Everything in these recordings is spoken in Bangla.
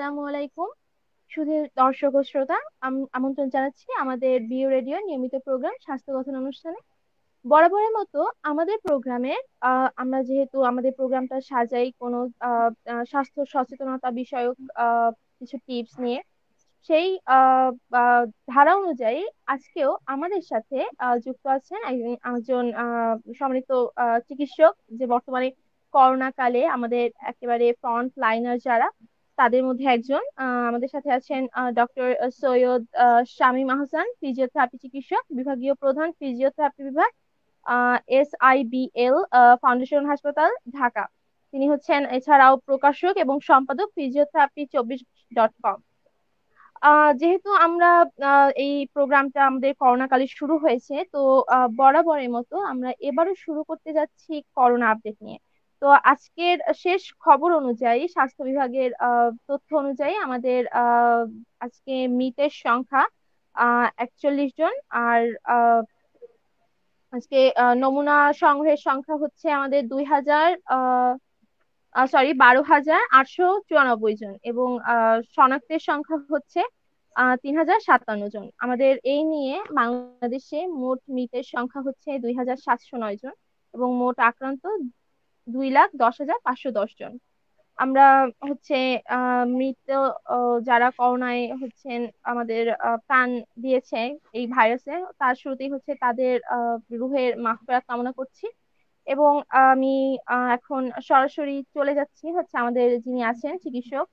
আসসালামু আলাইকুম। শুধু দর্শক ও শ্রোতা, আমন্ত্রণ জানাচ্ছি আমাদের বিউ রেডিও নিয়মিত প্রোগ্রাম স্বাস্থ্য গঠন অনুষ্ঠানে। বরাবরের মতো আমাদের প্রোগ্রামে আমরা যেহেতু আমাদের প্রোগ্রামটা সাজাই কোনো স্বাস্থ্য সচেতনতা বিষয়ক কিছু টিপস নিয়ে, সেই আহ আহ, ধারা অনুযায়ী আজকেও আমাদের সাথে যুক্ত আছেন একজন সম্মানিত চিকিৎসক, যে বর্তমানে করোনা কালে আমাদের একেবারে ফ্রন্ট লাইনার যারা, তাদের মধ্যে একজন। আমাদের সাথে আছেন ডক্টর সৈয়দ শামীম আহসান, ফিজিওথেরাপি চিকিৎসক, বিভাগীয় প্রধান, ফিজিওথেরাপি বিভাগ, SIBL ফাউন্ডেশন হাসপাতাল, ঢাকা। তিনি হচ্ছেন এছাড়াও প্রকাশক এবং সম্পাদক, Physiotherapy24.com। যেহেতু আমরা এই প্রোগ্রামটা আমাদের করোনাকালে শুরু হয়েছে, তো বরাবরের মতো আমরা এবারও শুরু করতে যাচ্ছি করোনা আপডেট নিয়ে। তো আজকের শেষ খবর অনুযায়ী, স্বাস্থ্য বিভাগের তথ্য অনুযায়ী আমাদের আজকে মৃতের সংখ্যা 41 জন। আর আজকে নমুনা সংগ্রহের সংখ্যা হচ্ছে আমাদের 12,894 জন, এবং শনাক্তের সংখ্যা হচ্ছে 3,057 জন। আমাদের এই নিয়ে বাংলাদেশে মোট মৃতের সংখ্যা হচ্ছে 2,709 জন, এবং মোট আক্রান্ত 2,10,510 জন। আমরা হচ্ছে মৃত যারা করোনায় হচ্ছেন আমাদের প্রাণ দিয়েছে এই ভাইরাসে, তার শুরুতেই হচ্ছে তাদের রুহের মাগফিরাত কামনা করছি। এবং আমি এখন সরাসরি চলে যাচ্ছি হচ্ছে আমাদের যিনি আছেন চিকিৎসক,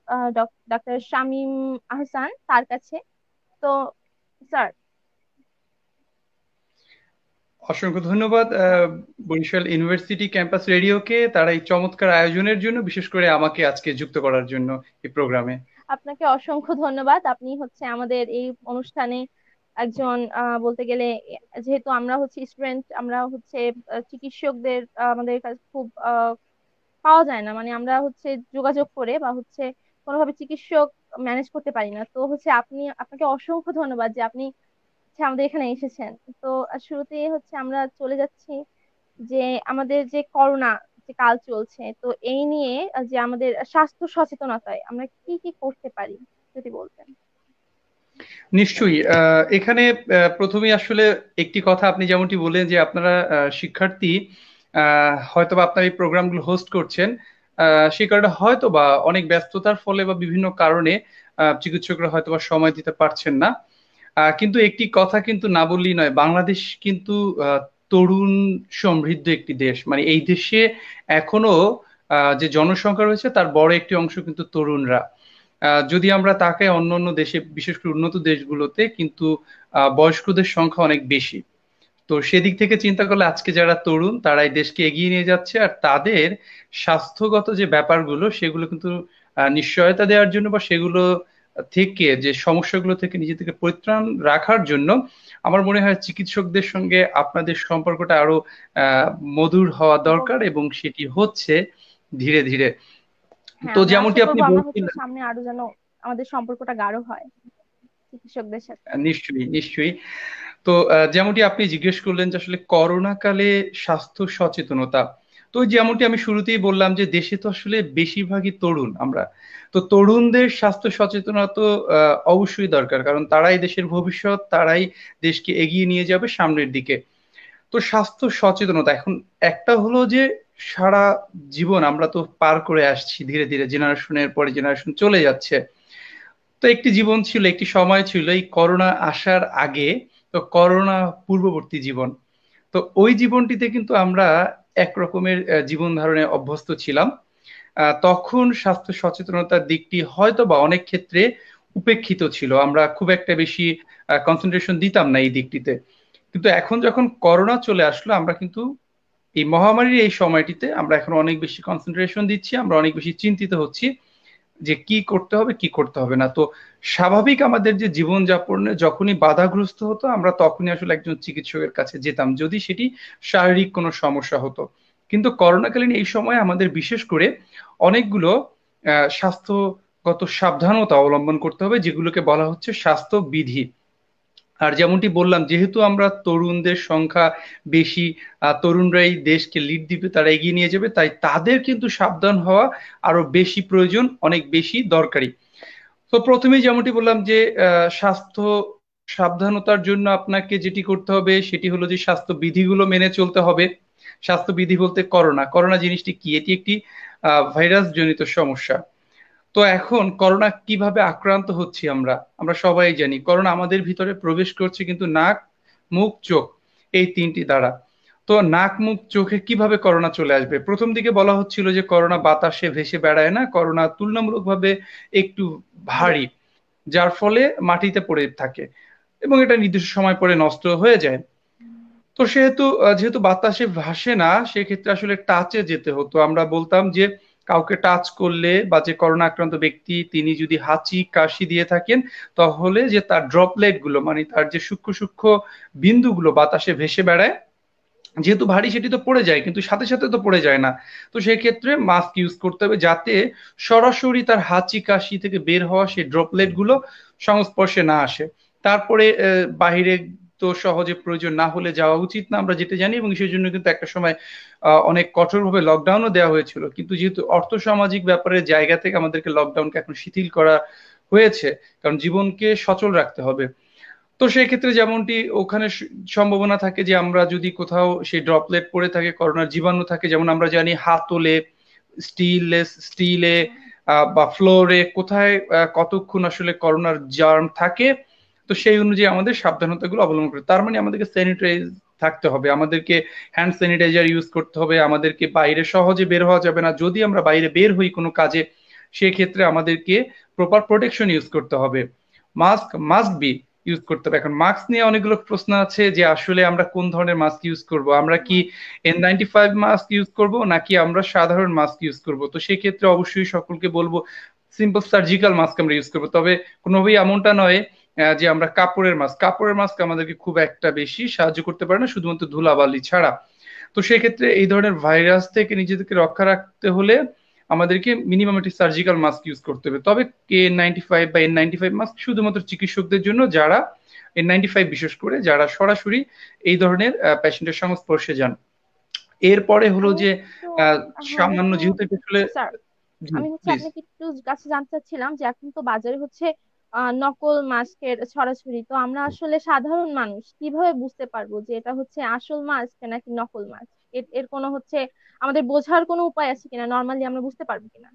ডাক্তার শামীম আহসান, তার কাছে। তো স্যার। অসংখ্য ধন্যবাদ বরিশাল ইউনিভার্সিটি ক্যাম্পাস রেডিওকে, তারা এই চমৎকার আয়োজনের জন্য, বিশেষ করে আমাকে আজকে যুক্ত করার জন্য এই প্রোগ্রামে। আপনাকে অসংখ্য ধন্যবাদ। আপনি হচ্ছে আমাদের এই অনুষ্ঠানে একজন বলতে গেলে, যেহেতু আমরা হচ্ছে স্টুডেন্ট, আমরা হচ্ছে চিকিৎসকদের আমাদের কাছে খুব পাওয়া যায় না, মানে আমরা হচ্ছে যোগাযোগ করে বা হচ্ছে কোনোভাবে চিকিৎসক ম্যানেজ করতে পারি না। তো হচ্ছে আপনাকে অসংখ্য ধন্যবাদ যে আপনি হচ্ছে আমাদের এখানে এসেছেন। তো শুরুতে হচ্ছে আমরা চলে যাচ্ছি যে আমাদের যে করোনা যে কাল চলছে, তো এই নিয়ে যে আমাদের স্বাস্থ্য সচেতনতায় আমরা কি কি করতে পারি, যদি বলতেন। নিশ্চয়ই এখানে প্রথমেই আসলে একটি কথা, আপনি যেমনটি বললেন যে আপনারা শিক্ষার্থী, হয়তোবা আপনারা এই প্রোগ্রামগুলো হোস্ট করছেন, সেই কারণে হয়তোবা অনেক ব্যস্ততার ফলে বা বিভিন্ন কারণে চিকিৎসকরা হয়তোবা সময় দিতে পারছেন না। কিন্তু একটি কথা কিন্তু না বললেই নয়, বাংলাদেশ কিন্তু আহ, তরুণ সমৃদ্ধ একটি দেশ। মানে এই দেশে এখনো যে জনসংখ্যা রয়েছে তার বড় একটি অংশ কিন্তু তরুণরা। যদি আমরা তাকাই অন্য অন্য দেশে, বিশেষ করে উন্নত দেশগুলোতে কিন্তু বয়স্কদের সংখ্যা অনেক বেশি। তো সেদিক থেকে চিন্তা করলে আজকে যারা তরুণ তারাই দেশকে এগিয়ে নিয়ে যাচ্ছে, আর তাদের স্বাস্থ্যগত যে ব্যাপারগুলো সেগুলো কিন্তু নিশ্চয়তা দেওয়ার জন্য বা সেগুলো থেকে, যে সমস্যাগুলো থেকে নিজেদেরকে পরিত্রাণ রাখার জন্য আমার মনে হয় চিকিৎসকদের সঙ্গে আপনাদের সম্পর্কটা আরো আহ মধুর হওয়া দরকার, এবং সেটি হচ্ছে ধীরে ধীরে। হ্যাঁ, তো আমরা যেমনটি আশা আপনি করবো আমরা হচ্ছে বলছিলেন, সামনে আরো যেন আমাদের সম্পর্কটা গাঢ় হয় চিকিৎসকদের সাথে। নিশ্চয়ই নিশ্চয়ই। তো যেমনটি আপনি জিজ্ঞেস করলেন যে আসলে করোনা কালে স্বাস্থ্য সচেতনতা, তো ওই যেমনটি আমি শুরুতেই বললাম যে দেশে তো আসলে বেশিরভাগই তরুণ আমরা। তো তরুণদের স্বাস্থ্য সচেতনতা তো অবশ্যই দরকার, কারণ তারাই দেশের ভবিষ্যৎ, তারাই দেশকে এগিয়ে নিয়ে যাবে সামনের দিকে। তো স্বাস্থ্য সচেতনতা এখন একটা হলো যে সারা জীবন আমরা তো পার করে আসছি, ধীরে ধীরে জেনারেশনের পরে জেনারেশন চলে যাচ্ছে। তো একটি জীবন ছিল, একটি সময় ছিল এই করোনা আসার আগে, তো করোনা পূর্ববর্তী জীবন। তো ওই জীবনটিতে কিন্তু আমরা এক রকমের জীবন ধারণে অভ্যস্ত ছিলাম। তখন স্বাস্থ্য সচেতনতার দিকটি হয়তো বা অনেক ক্ষেত্রে উপেক্ষিত ছিল, আমরা খুব একটা বেশি কনসেন্ট্রেশন দিতাম না এই দিকটিতে। কিন্তু এখন যখন করোনা চলে আসলো, আমরা কিন্তু এই মহামারীর এই সময়টিতে আমরা এখন অনেক বেশি কনসেন্ট্রেশন দিচ্ছি, আমরা অনেক বেশি চিন্তিত হচ্ছি যে কি করতে হবে কি করতে হবে না। তো স্বাভাবিক আমাদের যে জীবনযাপনে যখনই বাধাগ্রস্ত হতো, আমরা তখনই আসলে একজন চিকিৎসকের কাছে যেতাম যদি সেটি শারীরিক কোনো সমস্যা হতো। কিন্তু করোনাকালীন এই সময় আমাদের বিশেষ করে অনেকগুলো স্বাস্থ্যগত সাবধানতা অবলম্বন করতে হবে, যেগুলোকে বলা হচ্ছে স্বাস্থ্য বিধি। আর যেমনটি বললাম, যেহেতু আমরা তরুণদের সংখ্যা বেশি, তরুণরাই দেশকে লিড দিবে, তারা এগিয়ে নিয়ে যাবে, তাই তাদের কিন্তু সাবধান হওয়া আরো বেশি প্রয়োজন, অনেক বেশি দরকারি। তো প্রথমেই যেমনটি বললাম যে স্বাস্থ্য সাবধানতার জন্য আপনাকে যেটি করতে হবে সেটি হলো যে স্বাস্থ্য বিধিগুলো মেনে চলতে হবে। স্বাস্থ্য বিধি বলতে করোনা, করোনা জিনিসটি কি? এটি একটি ভাইরাস জনিত সমস্যা। তো এখন করোনা কিভাবে আক্রান্ত হচ্ছি আমরা, আমরা সবাই জানি করোনা আমাদের ভিতরে প্রবেশ করছে কিন্তু নাক, মুখ, চোখ, এই তিনটি দ্বারা। তো নাক, মুখ, চোখে কিভাবে করোনা চলে আসবে? প্রথম দিকে বলা হচ্ছিল যে করোনা বাতাসে ভেসে বেড়ায় না, করোনা তুলনামূলকভাবে একটু ভারী, যার ফলে মাটিতে পড়ে থাকে এবং এটা নির্দিষ্ট সময় পরে নষ্ট হয়ে যায়। তো সেহেতু যেহেতু বাতাসে ভাসে না, সেক্ষেত্রে আসলে টাচে যেতে হতো। আমরা বলতাম যে কাউকে টাচ করলে বা যে করোনা আক্রান্ত ব্যক্তি তিনি যদি হাঁচি কাশি দিয়ে থাকেন, তাহলে যে তার ড্রপলেট গুলো মানে তার যে সূক্ষ্ম সূক্ষ্ম বিন্দুগুলো বাতাসে ভেসে বেড়ায়, যেহেতু ভারী সেটি তো পড়ে যায় কিন্তু সাথে সাথে তো পড়ে যায় না। তো সেই ক্ষেত্রে মাস্ক ইউজ করতে হবে যাতে সরাসরি তার হাঁচি কাশি থেকে বের হওয়া সেই ড্রপলেট গুলো সংস্পর্শে না আসে। তারপরে বাহিরে তো সহজে প্রয়োজন না হলে যাওয়া উচিত না, আমরা যেটা জানি, এবং সেই জন্য কিন্তু একটা সময় অনেক কঠোরভাবে লকডাউনও দেওয়া হয়েছিল। কিন্তু যেহেতু অর্থসামাজিক ব্যাপারের জায়গা থেকে আমাদেরকে লকডাউনকে এখন শিথিল করা হয়েছে, কারণ জীবনকে সচল রাখতে হবে। তো সেই ক্ষেত্রে যেমনটি ওখানে সম্ভাবনা থাকে যে আমরা যদি কোথাও সেই ড্রপলেট পড়ে থাকে, করোনার জীবাণু থাকে, যেমন আমরা জানি হাতলে, স্টিলে বা ফ্লোরে কোথায় কতক্ষণ আসলে করোনার জার্ম থাকে। তো সেই অনুযায়ী আমাদের সাবধানতাগুলো অবলম্বন করে, তার মানে আমাদেরকে স্যানিটাইজ থাকতে হবে, আমাদেরকে হ্যান্ড স্যানিটাইজার ইউজ করতে হবে, আমাদেরকে বাইরে সহজে বের হওয়া যাবে না। যদি আমরা বাইরে বের হই কোনো কাজে, সেক্ষেত্রে আমাদেরকে প্রপার প্রোটেকশন ইউজ করতে হবে। মাস্ক মাস্ট বি ইউজ করতে হবে। এখন মাস্ক নিয়ে অনেকগুলো প্রশ্ন আছে যে আসলে আমরা কোন ধরনের মাস্ক ইউজ করব, আমরা কি N95 মাস্ক ইউজ করব নাকি আমরা সাধারণ মাস্ক ইউজ করব? তো সেই ক্ষেত্রে অবশ্যই সকলকে বলবো সিম্পল সার্জিক্যাল মাস্ক আমরা ইউজ করবো, তবে কোনোভাবেই এমনটা নয় যে আমরা কাপড়ের মাস্ক, কাপড়ের মাস্ক আমাদেরকে খুব একটা বেশি সাহায্য করতে পারে না, শুধুমাত্র ধুলাবালি ছাড়া। তো সেক্ষেত্রে এই ধরনের ভাইরাস থেকে নিজেদেরকে রক্ষা রাখতে হলে আমাদেরকে মিনিমাম একটি সার্জিক্যাল মাস্ক ইউজ করতে হবে। তবে K95 বা N95 মাস্ক শুধুমাত্র চিকিৎসকদের জন্য, যারা N95 বিশেষ করে যারা সরাসরি এই ধরনের পেশেন্টের সংস্পর্শে যান। এরপরে হলো আমি যে তো আহ, আমি সামান্য তো যেহেতু এটা আসলে, স্যার, জি আমি হচ্ছে প্লিজ। আপনাকে একটু কাছে জানতে চাচ্ছিলাম যে এখন তো বাজারে হচ্ছে নকল মাস্কের ছড়াছড়ি, তো আমরা আসলে সাধারণ মানুষ কিভাবে বুঝতে পারবো যে এটা হচ্ছে আসল মাস্ক নাকি নকল মাস্ক? এর এর কোনো হচ্ছে আমাদের বোঝার কোনো উপায় আছে কিনা, নর্মালি আমরা বুঝতে পারবো কিনা?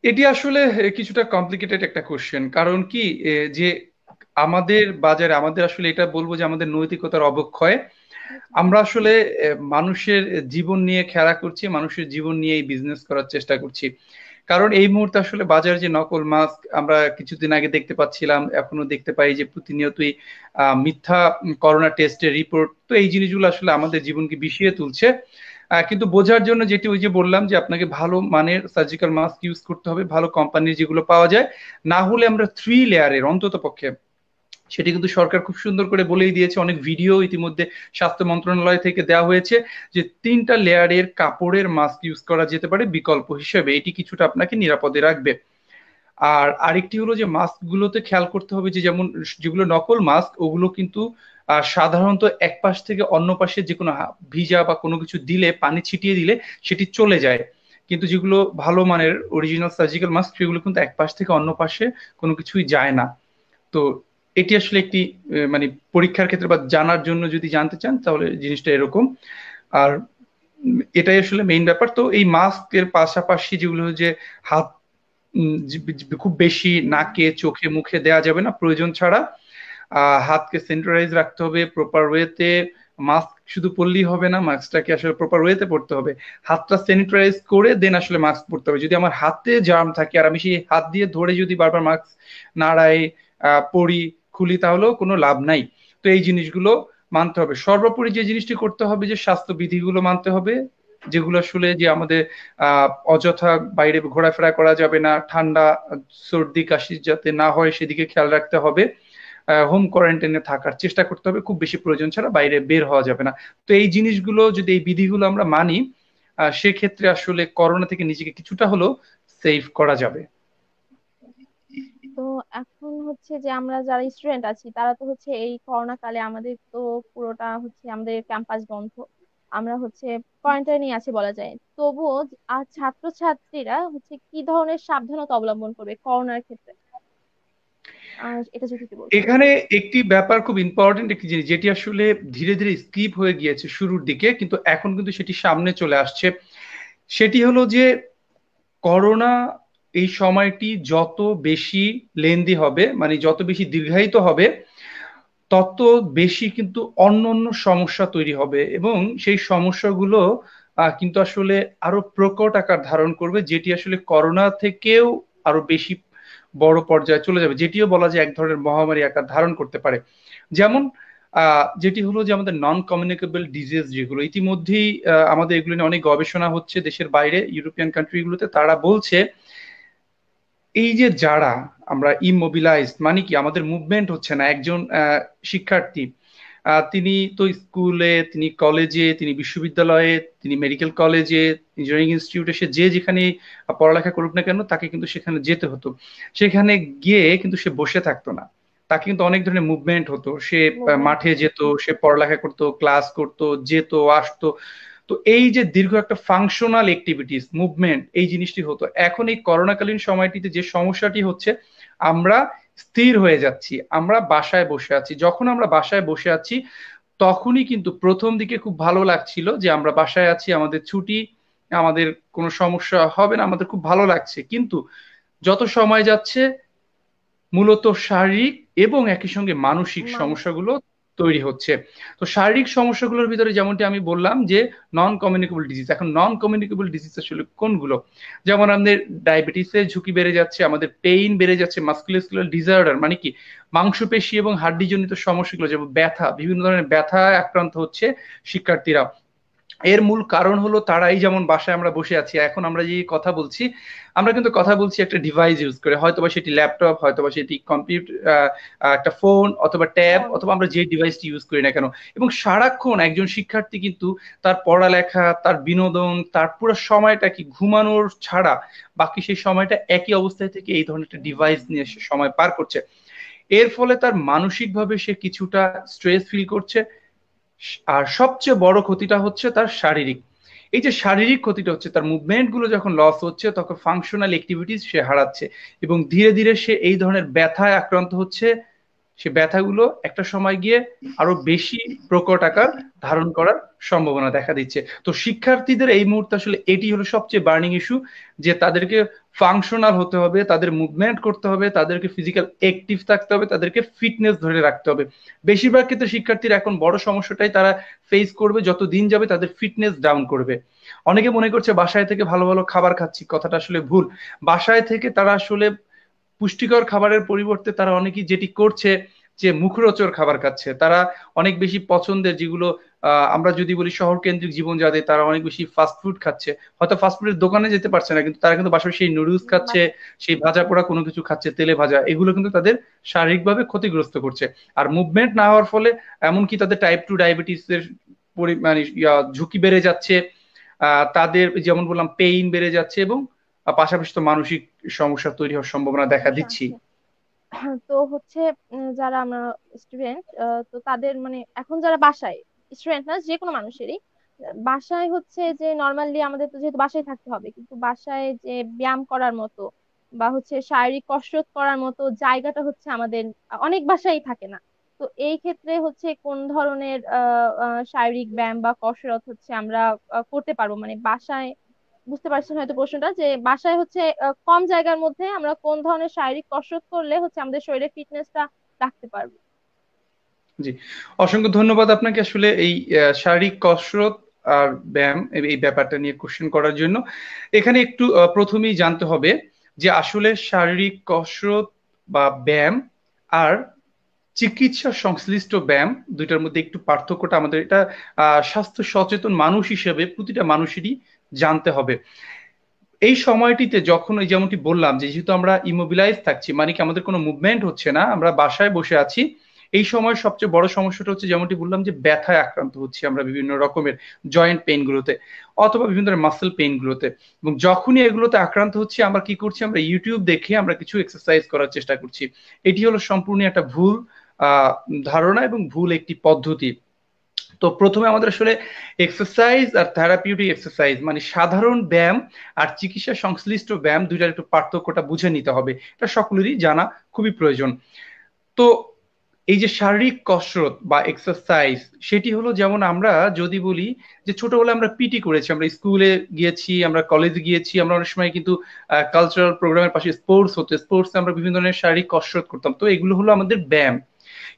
এটি আসলে কিছুটা কমপ্লিকেটেড একটা কোশ্চেন, কারণ কি যে আমাদের বাজারে আমাদের আসলে এটা বলবো যে আমাদের নৈতিকতার অবক্ষয়। আমরা আসলে মানুষের জীবন নিয়ে খেলা করছি, মানুষের জীবন নিয়ে এই বিজনেস করার চেষ্টা করছি। কারণ এই মুহূর্তে আসলে বাজারে যে নকল মাস্ক আমরা কিছুদিন আগে দেখতে পাচ্ছিলাম, এখনো দেখতে পাই যে প্রতিনিয়তই মিথ্যা করোনা টেস্টের রিপোর্ট, তো এই জিনিসগুলো আসলে আমাদের জীবনকে বিষিয়ে তুলছে। কিন্তু বোঝার জন্য যেটি ওই যে বললাম যে আপনাকে ভালো মানের সার্জিক্যাল মাস্ক ইউজ করতে হবে, ভালো কোম্পানির যেগুলো পাওয়া যায়। না হলে আমরা 3 লেয়ারের অন্তত পক্ষে, সেটি কিন্তু সরকার খুব সুন্দর করে বলেই দিয়েছে, অনেক ভিডিও ইতিমধ্যে স্বাস্থ্য মন্ত্রণালয় থেকে দেওয়া হয়েছে যে 3টা লেয়ারের কাপড়ের মাস্ক ইউজ করা যেতে পারে বিকল্প হিসেবে, এটি কিছুটা আপনাকে নিরাপদে রাখবে। আর আরেকটি হলো যে মাস্ক গুলোতে খেয়াল করতে হবে যে যেমন যেগুলো নকল মাস্ক ওগুলো কিন্তু সাধারণত এক পাশ থেকে অন্য পাশে যে কোনো ভিজা বা কোনো কিছু দিলে, পানি ছিটিয়ে দিলে সেটি চলে যায়। কিন্তু যেগুলো ভালো মানের অরিজিনাল সার্জিক্যাল মাস্ক সেগুলো কিন্তু এক পাশ থেকে অন্য পাশে কোনো কিছুই যায় না। তো এটি আসলে একটি মানে পরীক্ষার ক্ষেত্রে বা জানার জন্য যদি জানতে চান তাহলে জিনিসটা এরকম। আর এটাই আসলে মেইন ব্যাপার। তো এই মাস্কের পাশাপাশি যেগুলো যে হাত খুব বেশি নাকে চোখে মুখে দেয়া যাবে না প্রয়োজন ছাড়া। হাতকে স্যানিটাইজ রাখতে হবে প্রপার ওয়েতে। মাস্ক শুধু পরলেই হবে না, মাস্কটাকে আসলে প্রপার ওয়েতে পড়তে হবে। হাতটা স্যানিটাইজ করে দেন আসলে মাস্ক পরতে হবে। যদি আমার হাতে জার্ম থাকে আর আমি সেই হাত দিয়ে ধরে যদি বারবার মাস্ক নাড়াই, পরি, খুলি, তাহলেও কোনো লাভ নাই। তো এই জিনিসগুলো মানতে হবে। সর্বোপরি যে জিনিসটি করতে হবে যে স্বাস্থ্য বিধিগুলো মানতে হবে, যেগুলো আসলে যে আমাদের অযথা বাইরে ঘোরাফেরা করা যাবে না, ঠান্ডা সর্দি কাশি যাতে না হয় সেদিকে খেয়াল রাখতে হবে। হোম কোয়ারেন্টাইনে থাকার চেষ্টা করতে হবে, খুব বেশি প্রয়োজন ছাড়া বাইরে বের হওয়া যাবে না। তো এই জিনিসগুলো যদি এই বিধিগুলো আমরা মানি, সেক্ষেত্রে আসলে করোনা থেকে নিজেকে কিছুটা হলেও সেভ করা যাবে। তো এখন হচ্ছে যে আমরা যারা স্টুডেন্ট আছি তারা তো হচ্ছে এই করোনা কালে আমাদের তো পুরোটা হচ্ছে আমাদের ক্যাম্পাস বন্ধ। আমরা হচ্ছে কোয়ারেন্টাইনে আছি বলা যায়, তবুও আর ছাত্রছাত্রীরা হচ্ছে কি ধরনের সাবধানতা অবলম্বন করবে করোনার ক্ষেত্রে, এটা যদি একটু বলতেন। এখানে একটি ব্যাপার খুব ইম্পর্টেন্ট একটি জিনিস যেটি আসলে ধীরে ধীরে স্কিপ হয়ে গিয়েছে শুরুর দিকে, কিন্তু এখন কিন্তু সেটি সামনে চলে আসছে। সেটি হলো যে করোনা এই সময়টি যত বেশি লেন্দি হবে, মানে যত বেশি দীর্ঘায়িত হবে, তত বেশি কিন্তু অন্য অন্য সমস্যা তৈরি হবে, এবং সেই সমস্যাগুলো কিন্তু আসলে আরো প্রকট আকার ধারণ করবে, যেটি আসলে করোনা থেকেও আরো বেশি বড় পর্যায়ে চলে যাবে, যেটিও বলা যায় এক ধরনের মহামারী আকার ধারণ করতে পারে। যেমন যেটি হলো যে আমাদের নন কমিউনিকেবল ডিজিজ, যেগুলো ইতিমধ্যেই আমাদের এগুলো নিয়ে অনেক গবেষণা হচ্ছে দেশের বাইরে, ইউরোপিয়ান কান্ট্রিগুলোতে। তারা বলছে এই যে যারা আমরা ইমোবিলাইজড, মানে কি আমাদের মুভমেন্ট হচ্ছে না, একজন শিক্ষার্থী তিনি তো স্কুলে, তিনি কলেজে, তিনি বিশ্ববিদ্যালয়ে, তিনি মেডিকেল কলেজে, ইঞ্জিনিয়ারিং ইনস্টিটিউটে, সে যে যেখানে পড়ালেখা করুক না কেন তাকে কিন্তু সেখানে যেতে হতো। সেখানে গিয়ে কিন্তু সে বসে থাকতো না, তাকে কিন্তু অনেক ধরনের মুভমেন্ট হতো। সে মুভমেন্ট মাঠে হচ্ছে। যেত, সে পড়ালেখা করতো, ক্লাস করতো, যেত, আসতো। তো এই যে দীর্ঘ একটা ফাংশনাল অ্যাক্টিভিটিস, মুভমেন্ট, এই জিনিসটি হতো। এখন এই করোনাকালীন সময়টিতে যে সমস্যাটি হচ্ছে, আমরা স্থির হয়ে যাচ্ছি, আমরা বাসায় বসে আছি। যখন আমরা বাসায় বসে আছি তখনই কিন্তু প্রথম দিকে খুব ভালো লাগছিল যে আমরা বাসায় আছি, আমাদের ছুটি, আমাদের কোনো সমস্যা হবে না, আমাদের খুব ভালো লাগছে। কিন্তু যত সময় যাচ্ছে মূলত শারীরিক এবং একই সঙ্গে মানসিক মানসিক। সমস্যাগুলো তৈরি হচ্ছে। তো শারীরিক সমস্যাগুলোর ভিতরে যেমনটি আমি বললাম যে নন কমিউনিকেবল ডিজিজ। এখন নন কমিউনিকেবল ডিজিজ আসলে কোনগুলো? যেমন আমাদের ডায়াবেটিসের ঝুঁকি বেড়ে যাচ্ছে, আমাদের পেইন বেড়ে যাচ্ছে, মাসকুলোস্কেলেটাল ডিসঅর্ডার মানে কি মাংসপেশি এবং হাড্ডিজনিত সমস্যাগুলো, যেমন ব্যথা, বিভিন্ন ধরনের ব্যথা আক্রান্ত হচ্ছে শিক্ষার্থীরা। এর মূল কারণ হলো তারা এই যেমন বাসায় আমরা বসে আছি, এখন আমরা যে কথা বলছি, আমরা কিন্তু কথা বলছি একটা ডিভাইস ইউজ করে, হয়তোবা সেটি ল্যাপটপ, হয়তোবা সেটি কম্পিউটার, একটা ফোন অথবা ট্যাব, ফোন। অথবা আমরা যে ডিভাইসটি ইউজ করি না কেন। এবং সারাক্ষণ একজন শিক্ষার্থী কিন্তু তার পড়ালেখা, তার বিনোদন, তার পুরো সময়টা কি ঘুমানোর ছাড়া বাকি সেই সময়টা একই অবস্থায় থেকে এই ধরনের একটা ডিভাইস নিয়ে সে সময় পার করছে। এর ফলে তার মানসিকভাবে সে কিছুটা স্ট্রেস ফিল করছে। আর সবচেয়ে বড় ক্ষতিটা হচ্ছে তার শারীরিক। এই যে শারীরিক ক্ষতিটা হচ্ছে, তার মুভমেন্ট গুলো যখন লস হচ্ছে তখন ফাংশনাল অ্যাক্টিভিটিস সে হারাচ্ছে, এবং ধীরে ধীরে সে এই ধরনের ব্যথায় আক্রান্ত হচ্ছে। সে ব্যথাগুলো একটা সময় গিয়ে আরো বেশি প্রকট আকার ধারণ করার সম্ভাবনা দেখা দিচ্ছে। তো শিক্ষার্থীদের এই মুহূর্তে আসলে এটি হলো সবচেয়ে বার্নিং ইস্যু, যে তাদেরকে ফাংশনাল হতে হবে, তাদের মুভমেন্ট করতে হবে, তাদেরকে ফিজিক্যাল অ্যাক্টিভ থাকতে হবে, তাদেরকে ফিটনেস ধরে রাখতে হবে। বেশিরভাগ ক্ষেত্রে শিক্ষার্থীরা এখন বড় সমস্যাটাই তারা ফেস করবে, যত দিন যাবে তাদের ফিটনেস ডাউন করবে। অনেকে মনে করছে বাসায় থেকে ভালো ভালো খাবার খাচ্ছি, কথাটা আসলে ভুল। বাসায় থেকে তারা আসলে পুষ্টিকর খাবারের পরিবর্তে তারা অনেকেই যেটি করছে যে মুখরোচক খাবার খাচ্ছে। তারা অনেক বেশি পছন্দের, যেগুলো আমরা যদি বলি শহর কেন্দ্রিক জীবন যাদের, তারা অনেক বেশি ফাস্ট ফুড খাচ্ছে। হয়তো ফাস্ট ফুডের দোকানে যেতে পারছে না, কিন্তু তারা কিন্তু বাসায় সেই নুডলস খাচ্ছে, বাসায়। সেই ভাজা পোড়া কোনো কিছু খাচ্ছে, তেলে ভাজা, এগুলো কিন্তু তাদের শারীরিকভাবে ক্ষতিগ্রস্ত করছে। আর মুভমেন্ট না হওয়ার ফলে এমনকি তাদের টাইপ 2 ডায়াবেটিসের মানে ঝুঁকি বেড়ে যাচ্ছে। তাদের যেমন বললাম পেইন বেড়ে যাচ্ছে, এবং পাশাপাশি তো মানসিক সমস্যা তৈরি হওয়ার সম্ভাবনা দেখা সমস্যা দিচ্ছি। আছে। তো হচ্ছে যারা আমরা স্টুডেন্ট, তো তাদের মানে এখন যারা বাসায়, স্টুডেন্ট না যে কোনো মানুষেরই বাসায় হচ্ছে যে নর্মালি আমাদের তো যেহেতু বাসায় থাকতে হবে, কিন্তু বাসায় যে ব্যায়াম করার মতো বা হচ্ছে শারীরিক কসরত করার মতো জায়গাটা হচ্ছে আমাদের অনেক বাসায় থাকে না। তো এই ক্ষেত্রে হচ্ছে কোন ধরনের শারীরিক ব্যায়াম বা কসরত হচ্ছে আমরা করতে পারবো, মানে বাসায়, বুঝতে পারছেন হয়তো প্রশ্নটা, যে বাসায় হচ্ছে কম জায়গার মধ্যে আমরা কোন ধরনের শারীরিক কসরত করলে হচ্ছে আমাদের শরীরের ফিটনেসটা রাখতে পারবো। জি, অসংখ্য ধন্যবাদ আপনাকে আসলে এই শারীরিক কসরত আর ব্যায়াম এই ব্যাপারটা নিয়ে কোশ্চেন করার জন্য। এখানে একটু প্রথমেই জানতে হবে যে আসলে শারীরিক কসরত বা ব্যায়াম আর চিকিৎসা সংশ্লিষ্ট ব্যায়াম, দুইটার মধ্যে একটু পার্থক্যটা আমাদের, এটা স্বাস্থ্য সচেতন মানুষ হিসেবে প্রতিটা মানুষেরই জানতে হবে। এই সময়টিতে যখন ওই যেমনটি বললাম যে যেহেতু আমরা ইমোবিলাইজ থাকছি, মানে কি আমাদের কোনো মুভমেন্ট হচ্ছে না, আমরা বাসায় বসে আছি, এই সময় সবচেয়ে বড় সমস্যাটা হচ্ছে যেমনটি বললাম যে ব্যথায় আক্রান্ত হচ্ছি আমরা বিভিন্ন রকমের জয়েন্ট পেইন গুলোতে, অথবা বিভিন্ন ধরনের মাসেল পেইন গুলোতে। এবং যখনই এগুলোতে আক্রান্ত হচ্ছি আমরা কি করছি, আমরা ইউটিউব দেখে আমরা কিছু এক্সারসাইজ করার চেষ্টা করছি। এটি হলো সম্পূর্ণ একটা ভুল ধারণা এবং ভুল একটি পদ্ধতি। তো প্রথমে আমাদের আসলে এক্সারসাইজ আর থেরাপিউটিক এক্সারসাইজ মানে সাধারণ ব্যায়াম আর চিকিৎসা সংশ্লিষ্ট ব্যায়াম দুইটার একটু পার্থক্যটা বুঝে নিতে হবে, এটা সকলেরই জানা খুবই প্রয়োজন। তো এই যে শারীরিক কসরত বা এক্সারসাইজ সেটি হলো, যেমন আমরা যদি বলি যে ছোটবেলায় আমরা পিটি করেছি, আমরা স্কুলে গিয়েছি, আমরা কলেজে গিয়েছি, আমরা অনেক সময় কিন্তু কালচারাল প্রোগ্রামের পাশে স্পোর্টস হতো, স্পোর্টসে আমরা বিভিন্ন ধরনের শারীরিক কসরত করতাম, তো এগুলো হলো আমাদের ব্যায়াম।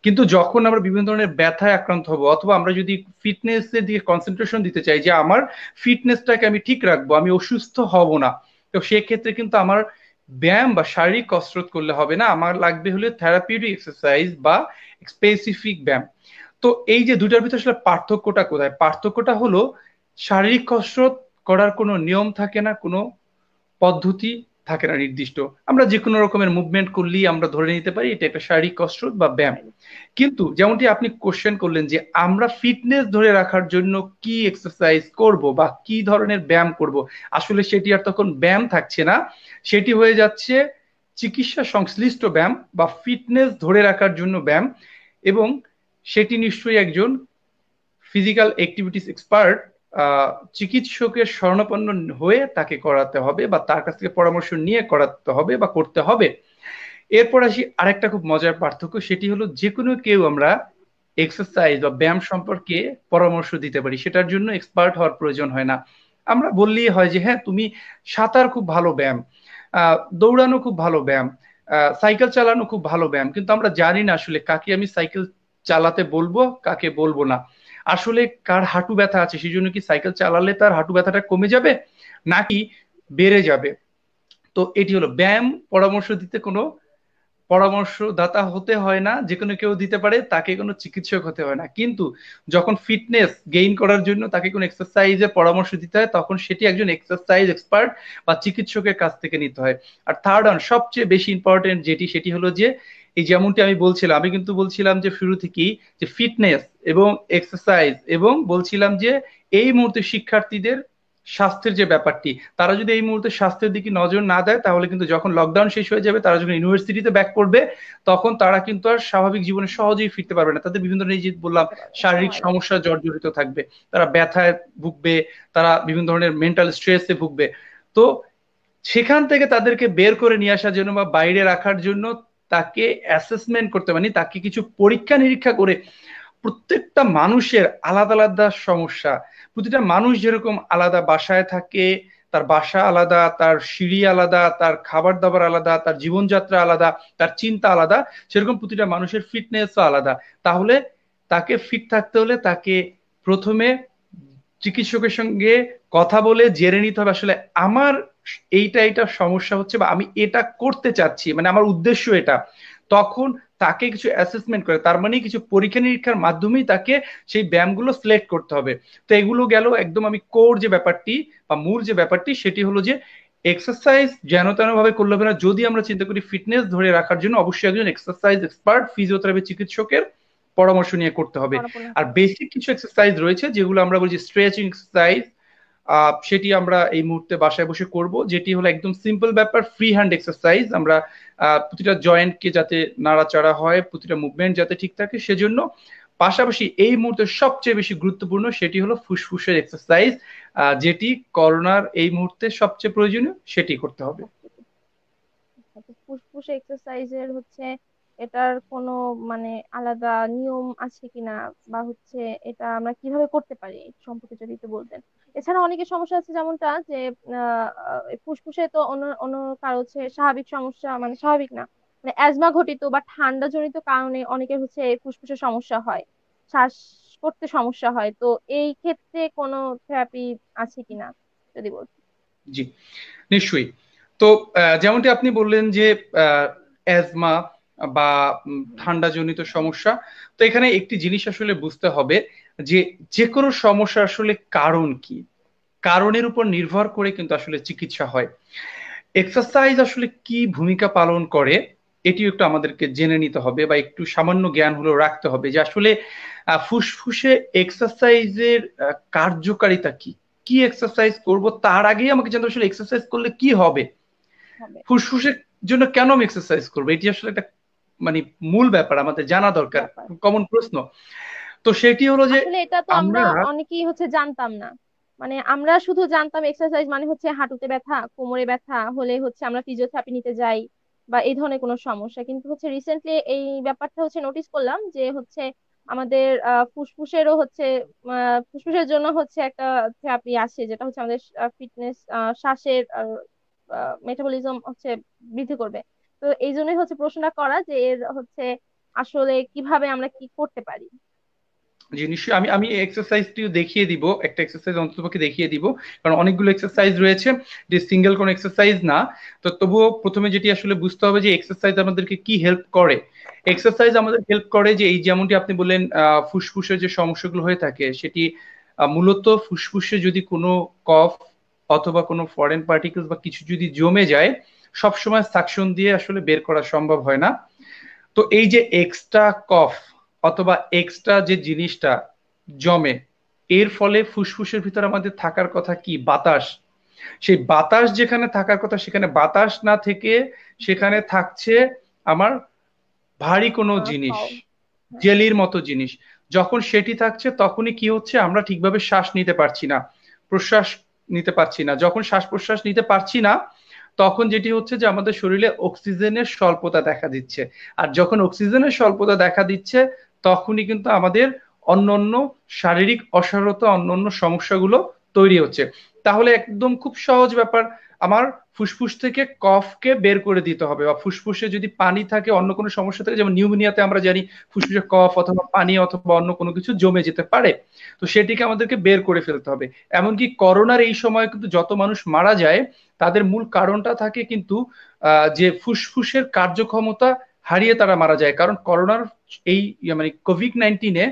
কিন্তু যখন আমরা বিভিন্ন ধরনের ব্যথায় আক্রান্ত হব অথবা আমরা যদি ফিটনেস এর দিকে কনসেন্ট্রেশন দিতে চাই যে আমার ফিটনেসটাকে আমি ঠিক রাখবো, আমি অসুস্থ হব না, তো সেক্ষেত্রে কিন্তু আমার ব্যায়াম বা শারীরিক কসরত করলে হবে না, আমার লাগবে হলে থেরাপিউটিক এক্সারসাইজ বা স্পেসিফিক ব্যায়াম। তো এই যে দুটার ভিতরে আসলে পার্থক্যটা কোথায়? পার্থক্যটা হলো শারীরিক কসরত করার কোনো নিয়ম থাকে না, কোনো পদ্ধতি থাকে না নির্দিষ্ট, আমরা যে কোনো রকমের মুভমেন্ট করলেই আমরা ধরে নিতে পারি এটা একটা শারীরিক কসরত বা ব্যায়াম। কিন্তু যেমনটি আপনি কোশ্চেন করলেন যে আমরা ফিটনেস ধরে রাখার জন্য কি এক্সারসাইজ করব বা কি ধরনের ব্যায়াম করব, আসলে সেটি আর তখন ব্যায়াম থাকছে না, সেটি হয়ে যাচ্ছে চিকিৎসা সংশ্লিষ্ট ব্যায়াম বা ফিটনেস ধরে রাখার জন্য ব্যায়াম। এবং সেটি নিশ্চয়ই একজন ফিজিক্যাল অ্যাক্টিভিটিস এক্সপার্ট চিকিৎসকের শরণাপন্ন হয়ে তাকে করাতে হবে বা তার কাছ থেকে পরামর্শ নিয়ে করাতে হবে বা করতে হবে। এরপর আসি আরেকটা খুব মজার পার্থক্য, সেটি হলো যে কোনো কেউ আমরা এক্সারসাইজ বা ব্যায়াম সম্পর্কে পরামর্শ দিতে পারি, সেটার জন্য এক্সপার্ট হওয়ার প্রয়োজন হয় না। আমরা বললেই হয় যে হ্যাঁ তুমি সাঁতার খুব ভালো ব্যায়াম, দৌড়ানো খুব ভালো ব্যায়াম, সাইকেল চালানো খুব ভালো ব্যায়াম, কিন্তু আমরা জানি না আসলে কাকে আমি সাইকেল চালাতে বলবো কাকে বলবো না, আসলে কার হাঁটু ব্যথা আছে সেই জন্য কি সাইকেল চালালে তার হাঁটু ব্যথাটা কমে যাবে নাকি বেড়ে যাবে। তো এটি হলো ব্যায়াম পরামর্শ দিতে কোনো পরামর্শদাতা হতে হয় না, যে কোনো কেউ দিতে পারে, তাকে কোনো চিকিৎসক হতে হয় না। কিন্তু যখন ফিটনেস গেইন করার জন্য তাকে কোনো এক্সারসাইজের পরামর্শ দিতে হয় তখন সেটি একজন এক্সারসাইজ এক্সপার্ট বা চিকিৎসকের কাছ থেকে নিতে হয়। আর থার্ড অন সবচেয়ে বেশি ইম্পর্টেন্ট যেটি, সেটি হলো যে এই যেমনটি আমি বলছিলাম, আমি কিন্তু বলছিলাম যে শুরু থেকেই যে ফিটনেস এবং এক্সারসাইজ, এবং বলছিলাম যে এই মুহূর্তে শিক্ষার্থীদের স্বাস্থ্যের যে ব্যাপারটি, তারা যদি এই মুহূর্তে স্বাস্থ্যের দিকে নজর না দেয় তাহলে কিন্তু যখন লকডাউন শেষ হয়ে যাবে, তারা যখন ইউনিভার্সিটিতে ব্যাক করবে তখন তারা কিন্তু আর স্বাভাবিক জীবনে সহজেই ফিরতে পারবে না, তাদের বিভিন্ন ধরনের যে বললাম শারীরিক সমস্যা জর্জরিত থাকবে, তারা ব্যথায় ভুগবে, তারা বিভিন্ন ধরনের মেন্টাল স্ট্রেসে ভুগবে। তো সেখান থেকে তাদেরকে বের করে নিয়ে আসার জন্য বা বাইরে রাখার জন্য তাকে অ্যাসেসমেন্ট করতে, মানে তাকে কিছু পরীক্ষা নিরীক্ষা করে প্রত্যেকটা মানুষের আলাদা আলাদা সমস্যা, প্রতিটা মানুষ যেরকম আলাদা বাসায় থাকে, তার বাসা আলাদা, তার সিঁড়ি আলাদা, তার খাবার দাবার আলাদা, তার জীবনযাত্রা আলাদা, তার চিন্তা আলাদা, সেরকম প্রতিটা মানুষের ফিটনেসও আলাদা। তাহলে তাকে ফিট থাকতে হলে তাকে প্রথমে চিকিৎসকের সঙ্গে কথা বলে জেনে নিতে হবে আসলে আমার এইটা এইটা সমস্যা হচ্ছে বা আমি এটা করতে চাচ্ছি, মানে আমার উদ্দেশ্য এটা। তখন তাকে কিছু অ্যাসেসমেন্ট করে, তার মানে কিছু পরীক্ষা নিরীক্ষার মাধ্যমেই তাকে সেই ব্যায়ামগুলো সিলেক্ট করতে হবে। তো এগুলো গেল একদম আমি কোর যে ব্যাপারটি বা মূল যে ব্যাপারটি, সেটি হলো যে এক্সারসাইজ যেন তেন ভাবে করলে হবে না। যদি আমরা চিন্তা করি ফিটনেস ধরে রাখার জন্য, অবশ্যই একজন এক্সারসাইজ এক্সপার্ট ফিজিওথেরাপি চিকিৎসকের পরামর্শ নিয়ে করতে হবে। আর বেসিক কিছু এক্সারসাইজ রয়েছে যেগুলো আমরা বলছি স্ট্রেচিং এক্সারসাইজ, সেটি আমরা এই মুহূর্তে বাসায় বসে করব, যেটি হলো একদম সিম্পল ব্যাপার, ফ্রি হ্যান্ড এক্সারসাইজ। আমরা প্রতিটা জয়েন্টকে যাতে নাড়াচাড়া হয়, প্রতিটা মুভমেন্ট যাতে ঠিক থাকে সেজন্য। পাশাপাশি এই মুহূর্তে সবচেয়ে বেশি গুরুত্বপূর্ণ সেটি হলো ফুসফুসের এক্সারসাইজ, যেটি করোনার এই মুহূর্তে সবচেয়ে প্রয়োজনীয়, সেটি করতে হবে। ফুসফুস এক্সারসাইজের হচ্ছে এটার কোনো মানে আলাদা নিয়ম আছে কিনা, বা হচ্ছে এটা আমরা কিভাবে করতে পারি এই সম্পর্কে যদি একটু বলতেন। এছাড়া অনেকের সমস্যা আছে যেমনটা যে ফুসফুসে তো অন্য অন্য কারো হচ্ছে স্বাভাবিক সমস্যা, মানে স্বাভাবিক না, মানে অ্যাজমা ঘটিত বা ঠান্ডা জনিত কারণে অনেকের হচ্ছে ফুসফুসের সমস্যা হয়, শ্বাস করতে সমস্যা হয়, তো এই ক্ষেত্রে কোনো থেরাপি আছে কিনা যদি বলতেন। জি, নিশ্চয়ই। তো যেমনটি আপনি বললেন যে অ্যাজমা বা ঠান্ডা জনিত সমস্যা, তো এখানে একটি জিনিস আসলে বুঝতে হবে যে যে কোনো সমস্যা আসলে কারণ কি, কারণের উপর নির্ভর করে কিন্তু আসলে চিকিৎসা হয়। এক্সারসাইজ আসলে কি ভূমিকা পালন করে এটিও একটু আমাদেরকে জেনে নিতে হবে বা একটু সামান্য জ্ঞান হলেও রাখতে হবে যে আসলে ফুসফুসে এক্সারসাইজের কার্যকারিতা কি, কি এক্সারসাইজ করব তার আগেই আমাকে জানতে হবে আসলে এক্সারসাইজ করলে কি হবে, হবে ফুসফুসের জন্য কেন আমি এক্সারসাইজ করবো, এটি আসলে একটা মানে মূল ব্যাপার আমাদের জানা দরকার, ব্যাপার। কমন প্রশ্ন। তো সেটি হলো যে আসলে এটা তো আমরা আমরা অনেকেই হচ্ছে জানতাম না। মানে আমরা শুধু জানতাম এক্সারসাইজ মানে হচ্ছে হাঁটুতে ব্যথা, কোমরে ব্যথা হলে হচ্ছে আমরা ফিজিওথেরাপি নিতে যাই বা এই ধরনের কোনো সমস্যা। কিন্তু হচ্ছে রিসেন্টলি এই ব্যাপারটা হচ্ছে নোটিস করলাম যে হচ্ছে আমাদের ফুসফুসেরও হচ্ছে ফুসফুসের জন্য হচ্ছে একটা থেরাপি আসে, যেটা হচ্ছে আমাদের ফিটনেস, শ্বাসের মেটাবলিজম হচ্ছে বৃদ্ধি করবে। তো এই জন্যই হচ্ছে প্রশ্নটা করা যে এর হচ্ছে আসলে কিভাবে আমরা কি করতে পারি। যে নিশ্চয়ই আমি আমি এক্সারসাইজটিও দেখিয়ে দিব, একটা এক্সারসাইজ অন্ততপক্ষে দেখিয়ে দিব, কারণ অনেকগুলো এক্সারসাইজ রয়েছে, যে সিঙ্গেল কোনো এক্সারসাইজ না। তো তবুও প্রথমে যেটি আসলে বুঝতে হবে যে এক্সারসাইজ আমাদেরকে কি হেল্প করে। এক্সারসাইজ আমাদের হেল্প করে যে এই যেমনটি আপনি বললেন ফুসফুসের যে সমস্যাগুলো হয়ে থাকে সেটি মূলত ফুসফুসে যদি কোনো কফ অথবা কোনো ফরেন পার্টিকেলস বা কিছু যদি জমে যায়, সবসময় সাকশন দিয়ে আসলে বের করা সম্ভব হয় না। তো এই যে এক্সট্রা কফ অথবা এক্সট্রা যে জিনিসটা জমে, এর ফলে ফুসফুসের ভিতর আমাদের থাকার কথা কি বাতাস। সেই বাতাস যেখানে থাকার কথা সেখানে বাতাস না থেকে সেখানে থাকছে আমার ভারী কোনো জিনিস, ফল। হ্যাঁ। জেলির মতো জিনিস। যখন সেটি থাকছে তখনই কি হচ্ছে, আমরা ঠিকভাবে শ্বাস নিতে পারছি না, প্রশ্বাস নিতে পারছি না। যখন শ্বাস প্রশ্বাস নিতে পারছি না তখন যেটি হচ্ছে যে আমাদের শরীরে অক্সিজেনের স্বল্পতা দেখা দিচ্ছে। আর যখন অক্সিজেনের স্বল্পতা দেখা দিচ্ছে তখনই কিন্তু আমাদের অন্যান্য শারীরিক অসারতা, অন্যান্য সমস্যাগুলো তৈরি হচ্ছে। তাহলে একদম খুব সহজ ব্যাপার, আমার ফুসফুস থেকে কফকে বের করে দিতে হবে, বা ফুসফুসে যদি পানি থাকে, অন্য কোনো সমস্যা থাকে, যেমন নিউমোনিয়াতে আমরা জানি ফুসফুসে কফ অথবা পানি অথবা অন্য কোনো কিছু জমে যেতে পারে, তো সেটিকে আমাদেরকে বের করে ফেলতে হবে। এমনকি করোনার এই সময় কিন্তু যত মানুষ মারা যায় তাদের মূল কারণটা থাকে কিন্তু যে ফুসফুসের কার্যক্ষমতা হারিয়ে তারা মারা যায়। কারণ করোনার এই মানে কোভিড-19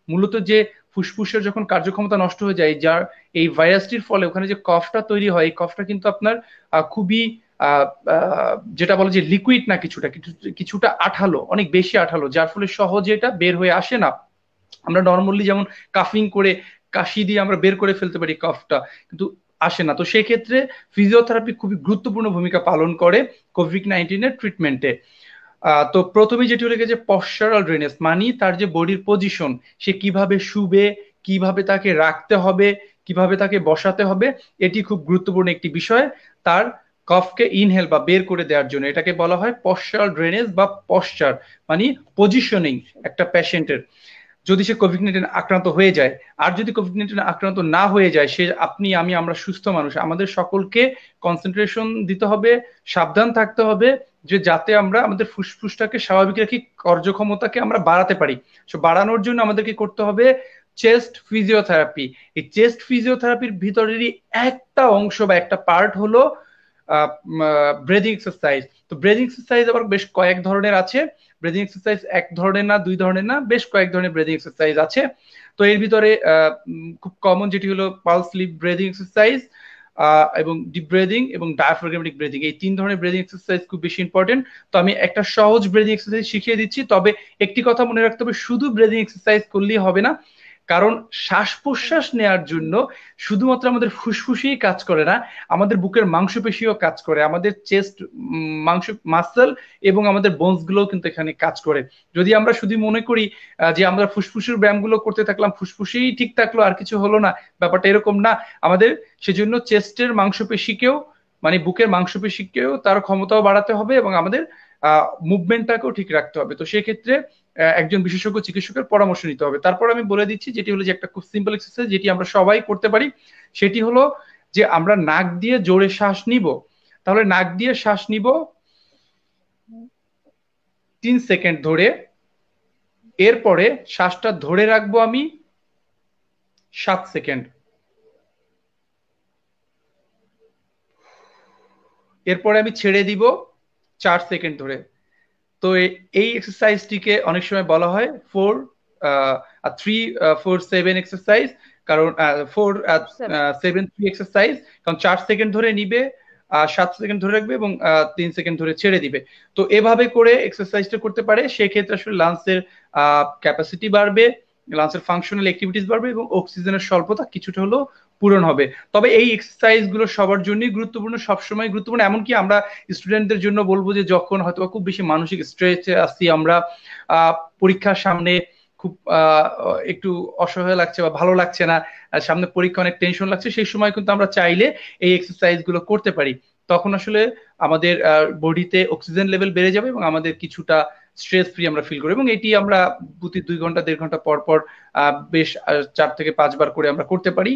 মূলত যে ফুসফুসের যখন কার্যক্ষমতা নষ্ট হয়ে যায়, যার এই ভাইরাসটির ফলে ওখানে যে কফটা তৈরি হয়, এই কফটা কিন্তু আপনার খুবই যেটা বলে যে লিকুইড না, কিছুটা কিছুটা আঠালো, অনেক বেশি আঠালো, যার ফলে সহজে এটা বের হয়ে আসে না। আমরা নর্মালি যেমন কাফিং করে কাশি দিয়ে আমরা বের করে ফেলতে পারি কফটা, কিন্তু আসে না। তো সেক্ষেত্রে ফিজিওথেরাপি খুবই গুরুত্বপূর্ণ ভূমিকা পালন করে কোভিড-19 ট্রিটমেন্টে। তো প্রথমে যেটি হলো যে পশ্চারাল ড্রেনেজ, মানে তার যে বডির পজিশন, সে কিভাবে শুবে, কিভাবে তাকে রাখতে হবে, কিভাবে তাকে বসাতে হবে, এটি খুব গুরুত্বপূর্ণ একটি বিষয় তার কফকে ইনহেল বা বের করে দেওয়ার জন্য। এটাকে বলা হয় পশ্চারাল ড্রেনেজ বা পশ্চার, মানে পজিশনিং একটা পেশেন্টের, যদি সে কোভিড-19 আক্রান্ত হয়ে যায়। আর যদি কোভিড-19 আক্রান্ত না হয়ে যায়, সে আপনি আমি আমরা সুস্থ মানুষ, আমাদের সকলকে কনসেন্ট্রেশন দিতে হবে, সাবধান থাকতে হবে, যে যাতে আমরা আমাদের ফুসফুসটাকে স্বাভাবিক রাখি, কার্যক্ষমতাকে আমরা বাড়াতে পারি। সো বাড়ানোর জন্য আমাদেরকে করতে হবে চেস্ট ফিজিওথেরাপি। এই চেস্ট ফিজিওথেরাপির ভিতরেরই একটা অংশ বা একটা পার্ট হলো ব্রেদিং এক্সারসাইজ। তো ব্রেদিং এক্সারসাইজ আবার বেশ কয়েক ধরনের আছে। ব্রেদিং এক্সারসাইজ এক ধরনের না, দুই ধরনের না, বেশ কয়েক ধরনের ব্রেদিং এক্সারসাইজ আছে। তো এর ভিতরে খুব কমন যেটি হলো পালস স্লিপ ব্রেদিং এক্সারসাইজ, এবং ডিপ ব্রেদিং এবং ডায়াফ্রাগমেটিক ব্রেদিং, এই তিন ধরনের ব্রেদিং এক্সারসাইজ খুব বেশি ইম্পর্টেন্ট। তো আমি একটা সহজ ব্রেদিং এক্সারসাইজ শিখিয়ে দিচ্ছি, তবে একটি কথা মনে রাখতে হবে, শুধু ব্রেদিং এক্সারসাইজ করলেই হবে না, কারণ শ্বাস প্রশ্বাস নেওয়ার জন্য শুধুমাত্র আমাদের ফুসফুসেই কাজ করে না, আমাদের বুকের মাংসপেশিও কাজ করে, আমাদের চেস্ট মাংস মাসেল এবং আমাদের বোনস গুলো কিন্তু এখানে কাজ করে। যদি আমরা শুধু মনে করি যে আমরা ফুসফুসের ব্যায়ামগুলো করতে থাকলাম, ফুসফুসেই ঠিক থাকলো, আর কিছু হলো না, ব্যাপারটা এরকম না। আমাদের সেজন্য চেস্টের মাংসপেশিকেও, মানে বুকের মাংসপেশিকেও তার ক্ষমতাও বাড়াতে হবে এবং আমাদের মুভমেন্টটাকেও ঠিক রাখতে হবে। তো সেক্ষেত্রে একজন বিশেষজ্ঞ চিকিৎসকের পরামর্শ নিতে হবে। তারপর আমি বলে দিচ্ছি যেটি হলো যে একটা খুব সিম্পল এক্সারসাইজ যেটি আমরা সবাই করতে পারি, সেটি হলো যে আমরা নাক দিয়ে জোরে শ্বাস নিব। তাহলে নাক দিয়ে শ্বাস নিব 3 সেকেন্ড ধরে, এরপরে শ্বাসটা ধরে রাখবো আমি 7 সেকেন্ড, এরপরে আমি ছেড়ে দিব 4 সেকেন্ড ধরে। তো এই এক্সারসাইজটিকে অনেক সময় বলা হয় 4-3-4-7 এক্সারসাইজ, কারণ 4-7-3 এক্সারসাইজ, কারণ 4 সেকেন্ড ধরে নিবে, 7 সেকেন্ড ধরে রাখবে এবং 3 সেকেন্ড ধরে ছেড়ে দিবে। তো এভাবে করে এক্সারসাইজটা করতে পারে, সেক্ষেত্রে আসলে লাংসের ক্যাপাসিটি বাড়বে, লাংসের ফাংশনাল অ্যাক্টিভিটিস বাড়বে এবং অক্সিজেনের স্বল্পতা কিছুটা হলেও পূরণ হবে। তবে এই এক্সারসাইজ গুলো সবার জন্যই গুরুত্বপূর্ণ, সবসময় গুরুত্বপূর্ণ। এমনকি আমরা স্টুডেন্টদের জন্য বলবো যে যখন হয়তো খুব বেশি মানসিক স্ট্রেসে আসছি আমরা, পরীক্ষার সামনে খুব একটু অসহায় লাগছে বা ভালো লাগছে না, সামনে পরীক্ষা অনেক টেনশন লাগছে, সেই সময় কিন্তু আমরা চাইলে এই এক্সারসাইজ গুলো করতে পারি। তখন আসলে আমাদের বডিতে অক্সিজেন লেভেল বেড়ে যাবে এবং আমাদের কিছুটা স্ট্রেস ফ্রি আমরা ফিল করি, এবং এটি আমরা প্রতি 2 ঘন্টা 1.5 ঘন্টা পর পর বেশ 4 থেকে 5 বার করে আমরা করতে পারি।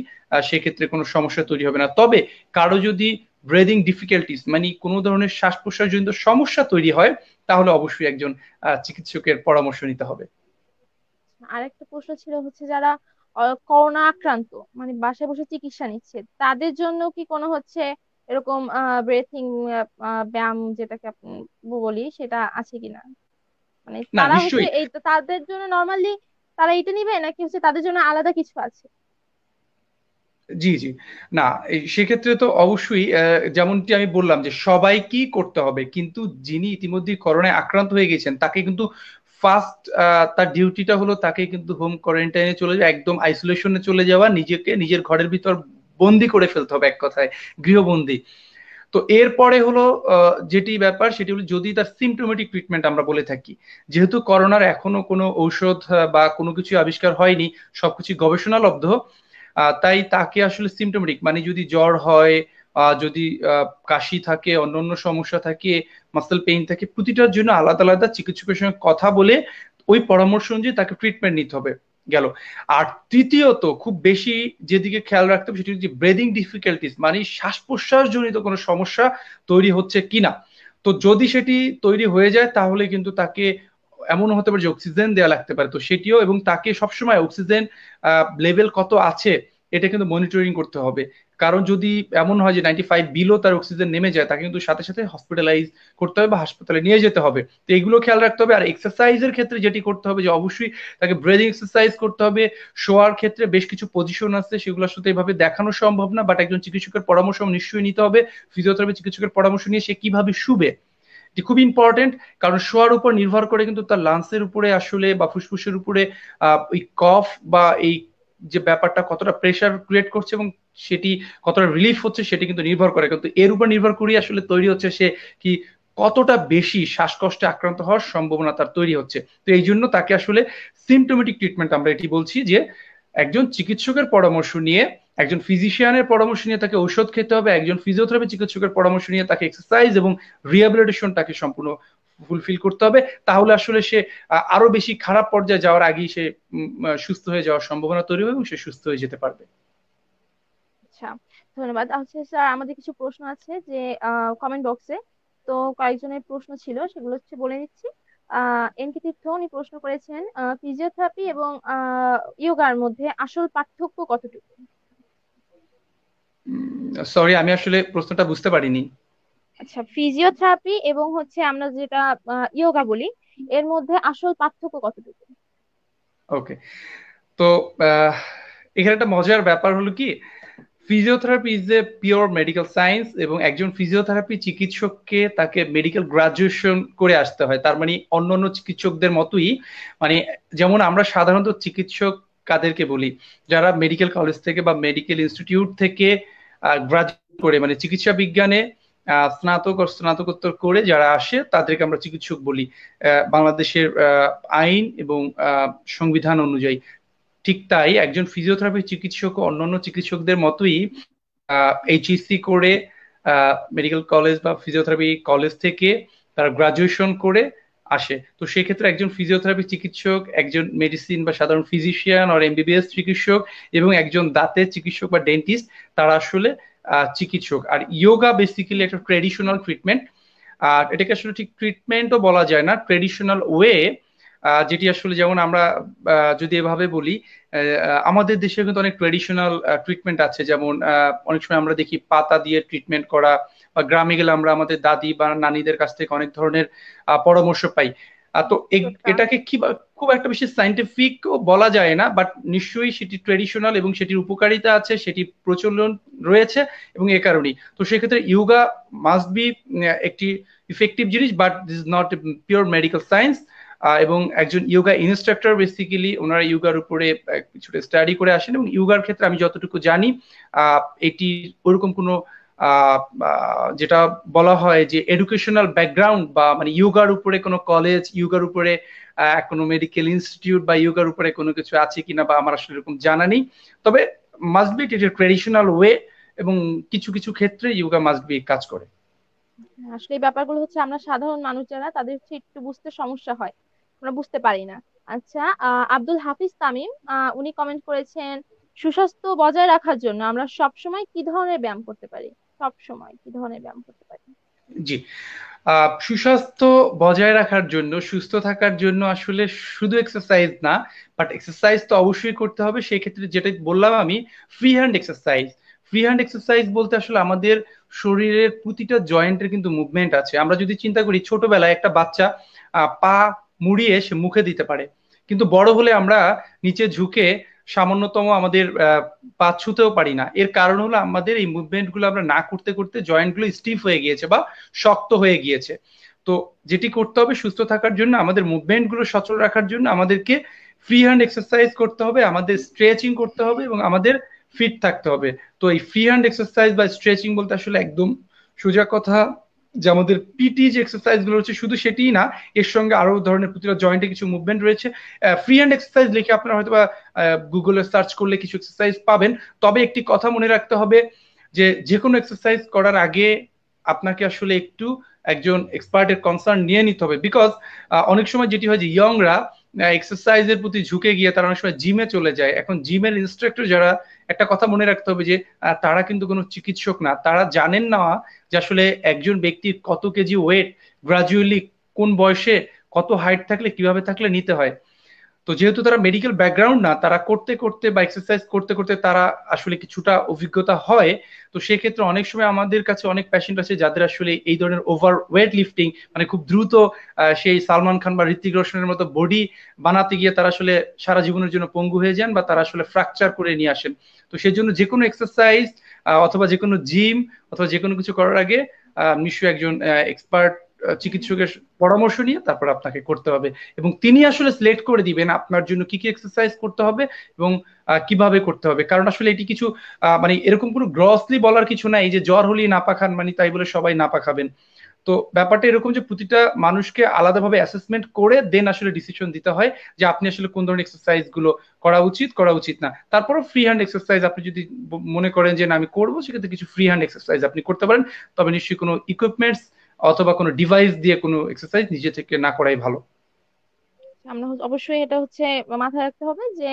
সেক্ষেত্রে কোনো সমস্যা তৈরি হবে না। তবে কারো যদি ব্রেদিং ডিফিকাল্টিস মানে কোনো ধরনের শ্বাস প্রশ্বাসজনিত সমস্যা তৈরি হয়, তাহলে অবশ্যই একজন চিকিৎসকের পরামর্শ নিতে হবে। আরেকটা প্রশ্ন ছিল হচ্ছে যারা করোনা আক্রান্ত মানে বাসায় বসে চিকিৎসা নিচ্ছে, তাদের জন্য কি কোনো হচ্ছে এরকম ব্রেথিং ব্যায়াম যেটাকে আপনি বলি সেটা আছে কিনা? মানে না, তারা হচ্ছে নিশ্চয়ই। এই তাদের জন্য নর্মালি তারা এটা নিবে নাকি হচ্ছে তাদের জন্য আলাদা কিছু আছে? জি, জি। না, সেক্ষেত্রে তো অবশ্যই যেমনটি আমি বললাম যে সবাইকেই করতে হবে, কিন্তু যিনি ইতিমধ্যে করোনায় আক্রান্ত হয়ে গেছেন তাকে কিন্তু ফার্স্ট তার ডিউটিটা হলো তাকে কিন্তু হোম কোয়ারেন্টাইনে চলে যাওয়া, একদম আইসোলেশনে চলে যাওয়া, নিজেকে নিজের ঘরের ভিতর বন্দি করে ফেলতে হবে, এক কথায় গৃহবন্দী। তো এরপরে হলো যেটি ব্যাপার সেটি হলো যদি তার সিমটোমেটিক ট্রিটমেন্ট আমরা বলে থাকি, যেহেতু করোনার এখনো কোনো ঔষধ বা কোনো কিছু আবিষ্কার হয়নি, সবকিছু গবেষণালব্ধ, তাই তাকে আসলে সিমটোমেটিক মানে যদি জ্বর হয়, যদি কাশি থাকে, অন্যান্য সমস্যা থাকে, মাসেল পেইন থাকে, প্রতিটার জন্য আলাদা আলাদা চিকিৎসকের সঙ্গে কথা বলে ওই পরামর্শ অনুযায়ী তাকে ট্রিটমেন্ট নিতে হবে। গেল। আর তৃতীয়ত খুব বেশি যেদিকে খেয়াল রাখতে হবে সেটি হচ্ছে ব্রেদিং ডিফিকাল্টিস মানে শ্বাস প্রশ্বাস জনিত কোনো সমস্যা তৈরি হচ্ছে কিনা। তো যদি সেটি তৈরি হয়ে যায় তাহলে কিন্তু তাকে এমন হতে পারে যে অক্সিজেন দেওয়া লাগতে পারে, তো সেটিও, এবং তাকে সবসময় অক্সিজেন লেভেল কত আছে এটা কিন্তু মনিটরিং করতে হবে। কারণ যদি এমন হয় যে 95 বিলো তার অক্সিজেন নেমে যায়, তাকে কিন্তু সাথে সাথে হসপিটালাইজ করতে হবে বা হাসপাতালে নিয়ে যেতে হবে। তো এগুলো খেয়াল রাখতে হবে। আর এক্সারসাইজের ক্ষেত্রে যেটি করতে হবে যে অবশ্যই তাকে ব্রেদিং এক্সারসাইজ করতে হবে। শোয়ার ক্ষেত্রে বেশ কিছু পজিশন আছে, সেগুলো আসলে এভাবে দেখানো সম্ভব না, বাট একজন চিকিৎসকের পরামর্শ নিশ্চয়ই নিতে হবে। ফিজিওথেরাপি চিকিৎসকের পরামর্শ নিয়ে সে কিভাবে শুবে এটি খুব ইম্পর্টেন্ট, কারণ শোয়ার উপর নির্ভর করে কিন্তু তার লাংসের উপরে আসলে বা ফুসফুসের উপরে ওই কফ বা এই যে ব্যাপারটা কতটা প্রেসার ক্রিয়েট করছে এবং সেটি কতটা রিলিফ হচ্ছে সেটি কিন্তু নির্ভর করে, কিন্তু এর উপর নির্ভর করে আসলে তৈরি হচ্ছে সে কি কতটা বেশি শ্বাসকষ্টে আক্রান্ত হওয়ার সম্ভাবনা তার তৈরি হচ্ছে। তো এই জন্য তাকে আসলে সিমটোমেটিক ট্রিটমেন্ট আমরা এটি বলছি যে একজন চিকিৎসকের পরামর্শ নিয়ে, একজন ফিজিশিয়ানের পরামর্শ নিয়ে তাকে ঔষধ খেতে হবে, একজন ফিজিওথেরাপি চিকিৎসকের পরামর্শ নিয়ে তাকে এক্সারসাইজ এবং রিহ্যাবিলিটেশনটাকে সম্পূর্ণ ফুলফিল করতে হবে। তাহলে আসলে সে আরো বেশি খারাপ পর্যায়ে যাওয়ার আগেই সে সুস্থ হয়ে যাওয়ার সম্ভাবনা তৈরি হবে এবং সে সুস্থ হয়ে যেতে পারবে। আচ্ছা, ধন্যবাদ। আচ্ছা স্যার, আমাদের কিছু প্রশ্ন আছে যে কমেন্ট বক্সে, তো কয়েকজনের প্রশ্ন ছিল সেগুলো হচ্ছে বলে নিচ্ছি। এনকে তীর্থ উনি প্রশ্ন করেছেন ফিজিওথেরাপি এবং ইয়োগার মধ্যে আসল পার্থক্য কতটুকু? সরি, আমি আসলে প্রশ্নটা বুঝতে পারিনি। আচ্ছা, ফিজিওথেরাপি এবং হচ্ছে আমরা যেটা ইয়োগা বলি, এর মধ্যে আসল পার্থক্য কতটুকু? ওকে। তো আহ, এখানে একটা মজার ব্যাপার হলো কি, physiotherapy is a pure medical science এবং একজন ফিজিওথেরাপি চিকিৎসককে তাকে মেডিকেল গ্রাজুয়েশন করে আসতে হয়। তার মানে অন্যান্য চিকিৎসকদের মতোই, মানে যেমন আমরা সাধারণত চিকিৎসক কাদেরকে বলি, যারা মেডিকেল কলেজ থেকে বা মেডিকেল ইনস্টিটিউট থেকে গ্রাজুয়েট করে মানে চিকিৎসা বিজ্ঞানে স্নাতক ও স্নাতকোত্তর করে যারা আসে তাদেরকে আমরা চিকিৎসক বলি বাংলাদেশের আইন এবং সংবিধান অনুযায়ী। ঠিক তাই একজন ফিজিওথেরাপি চিকিৎসক অন্যান্য চিকিৎসকদের মতোই এইচএসসি করে মেডিকেল কলেজ বা ফিজিওথেরাপি কলেজ থেকে তারা গ্রাজুয়েশন করে আসে। তো সেক্ষেত্রে একজন ফিজিওথেরাপি চিকিৎসক, একজন মেডিসিন বা সাধারণ ফিজিশিয়ান আর এমবিবিএস চিকিৎসক এবং একজন দাঁতের চিকিৎসক বা ডেন্টিস্ট, তারা আসলে চিকিৎসক। আর ইয়োগা বেসিক্যালি একটা ট্রেডিশনাল ট্রিটমেন্ট, আর এটাকে আসলে ঠিক ট্রিটমেন্টও বলা যায় না, ট্রেডিশনাল ওয়ে, যেটি আসলে যেমন আমরা যদি এভাবে বলি, আমাদের দেশে কিন্তু অনেক ট্রেডিশনাল ট্রিটমেন্ট আছে, যেমন অনেক সময় আমরা দেখি পাতা দিয়ে ট্রিটমেন্ট করা, বা গ্রামে গেলে আমরা আমাদের দাদি বা নানিদের কাছ থেকে অনেক ধরনের পরামর্শ পাই। তো টোটকা। এটাকে কি খুব একটা বেশি সাইন্টিফিক বলা যায় না, বাট নিশ্চয়ই সেটি ট্রেডিশনাল এবং সেটির উপকারিতা আছে, সেটি প্রচলন রয়েছে, এবং এ কারণেই তো সেক্ষেত্রে ইয়োগা মাস্ট বি একটি ইফেক্টিভ জিনিস, but this is not pure medical science. এবং একজন ইয়োগা ইনস্ট্রাক্টর বেসিক্যালি ওনারা ইয়োগার উপরে কিছুটা স্টাডি করে আসেন, এবং ইয়োগার ক্ষেত্রে আমি যতটুকু জানি এটি ওরকম কোনো যেটা বলা হয় যে এডুকেশনাল ব্যাকগ্রাউন্ড বা মানে ইয়োগার উপরে কোনো কলেজ, ইয়োগার উপরে কোনো মেডিকেল ইনস্টিটিউট বা ইয়োগার উপরে কোনো কিছু আছে কিনা বা আমার আসলে এরকম জানা নেই। তবে must be it traditional way, এবং কিছু কিছু ক্ষেত্রে ইয়োগা মাস্ট বি কাজ করে। আসলে এই ব্যাপারগুলো হচ্ছে আমরা সাধারণ মানুষ যারা, তাদের হচ্ছে একটু বুঝতে সমস্যা হয়, আমরা বুঝতে পারি না। আচ্ছা, আব্দুল হাফিজ তামিম, উনি কমেন্ট করেছেন, সুস্বাস্থ্য বজায় রাখার জন্য আমরা সব সময় কি ধরনের ব্যায়াম করতে পারি? সব সময় কি ধরনের ব্যায়াম করতে পারি? জি, সুস্বাস্থ্য বজায় রাখার জন্য, সুস্থ থাকার জন্য আসলে শুধু এক্সারসাইজ না, বাট এক্সারসাইজ তো অবশ্যই করতে হবে। সেই ক্ষেত্রে যেটা বললাম আমি, free hand exercise. Free hand exercise বলতে আসলে আমাদের শরীরের প্রতিটা জয়েন্টের কিন্তু মুভমেন্ট আছে। আমরা যদি চিন্তা করি, ছোটবেলায় একটা বাচ্চা পা মুড়িয়ে সে মুখে দিতে পারে, কিন্তু বড় হলে আমরা নিচে ঝুঁকে সামান্যতম আমাদের পা ছুতেও পারি না। এর কারণ হলো আমাদের এই মুভমেন্ট গুলো আমরা না করতে করতে জয়েন্ট গুলো স্টিফ হয়ে গিয়েছে বা শক্ত হয়ে গিয়েছে। তো যেটি করতে হবে সুস্থ থাকার জন্য, আমাদের মুভমেন্ট গুলো সচল রাখার জন্য আমাদেরকে ফ্রি হ্যান্ড এক্সারসাইজ করতে হবে, আমাদের স্ট্রেচিং করতে হবে এবং আমাদের ফিট থাকতে হবে। তো এই ফ্রি হ্যান্ড এক্সারসাইজ বা স্ট্রেচিং বলতে আসলে একদম সোজা কথা যে আমাদের পিটি যে এক্সারসাইজ গুলো রয়েছে শুধু সেটিই না, এর সঙ্গে আরো ধরনের প্রতিটা জয়েন্টে কিছু মুভমেন্ট রয়েছে। ফ্রি হ্যান্ড এক্সারসাইজ লিখে আপনারা হয়তো বা গুগলে সার্চ করলে কিছু এক্সারসাইজ পাবেন। তবে একটি কথা মনে রাখতে হবে যে যে কোনো এক্সারসাইজ করার আগে আপনাকে আসলে একটু একজন এক্সপার্টের কনসার্ন নিয়ে নিতে হবে। বিকজ অনেক সময় যেটি হয় যে ইয়ংরা এক্সারসাইজের প্রতি ঝুঁকে গিয়ে তারা অনেক সময় জিমে চলে যায়। এখন জিমের ইনস্ট্রাক্টর যারা, একটা কথা মনে রাখতে হবে যে তারা কিন্তু কোনো চিকিৎসক না, তারা জানেন না যে আসলে একজন ব্যক্তির কত কেজি ওয়েট গ্রাজুয়ালি কোন বয়সে কত হাইট থাকলে কিভাবে থাকলে নিতে হয়। তো যেহেতু তারা মেডিকেল ব্যাকগ্রাউন্ড না, তারা করতে করতে বা এক্সারসাইজ করতে করতে তারা আসলে কিছুটা অভিজ্ঞতা হয়। তো সেক্ষেত্রে অনেক সময় আমাদের কাছে অনেক পেশেন্ট আছে যাদের আসলে এই ধরনের ওভার ওয়েট লিফটিং, মানে খুব দ্রুত সেই সালমান খান বা ঋত্বিক রোশনের মতো বডি বানাতে গিয়ে তারা আসলে সারা জীবনের জন্য পঙ্গু হয়ে যান বা তারা আসলে ফ্র্যাকচার করে নিয়ে আসেন। তো সেই জন্য যে কোনো এক্সারসাইজ অথবা যে কোনো জিম অথবা যে কোনো কিছু করার আগে নিশ্চয়ই একজন এক্সপার্ট চিকিৎসকের পরামর্শ নিয়ে তারপর আপনাকে করতে হবে, এবং তিনি আসলে সিলেক্ট করে দিবেন আপনার জন্য কি কি এক্সারসাইজ করতে হবে এবং কিভাবে করতে হবে। কারণ আসলে এটি কিছু মানে এরকম কোনো গ্রসলি বলার কিছু নাই যে জ্বর হলেই নাপা খান মানে তাই বলে সবাই নাপা খাবেন। তো ব্যাপারটা এরকম যে প্রতিটা মানুষকে আলাদাভাবে অ্যাসেসমেন্ট করে দেন আসলে ডিসিশন দিতে হয় যে আপনি আসলে কোন ধরনের এক্সারসাইজ গুলো করা উচিত না। তারপরও ফ্রি হ্যান্ড এক্সারসাইজ আপনি যদি মনে করেন যে না আমি করবো, সেক্ষেত্রে কিছু ফ্রি হ্যান্ড এক্সারসাইজ আপনি করতে পারেন। তবে নিশ্চয়ই কোনো ইকুইপমেন্টস অথবা কোনো ডিভাইস দিয়ে কোনো এক্সারসাইজ নিজে থেকে না করাই ভালো। আমরা অবশ্যই এটা হচ্ছে মাথায় রাখতে হবে যে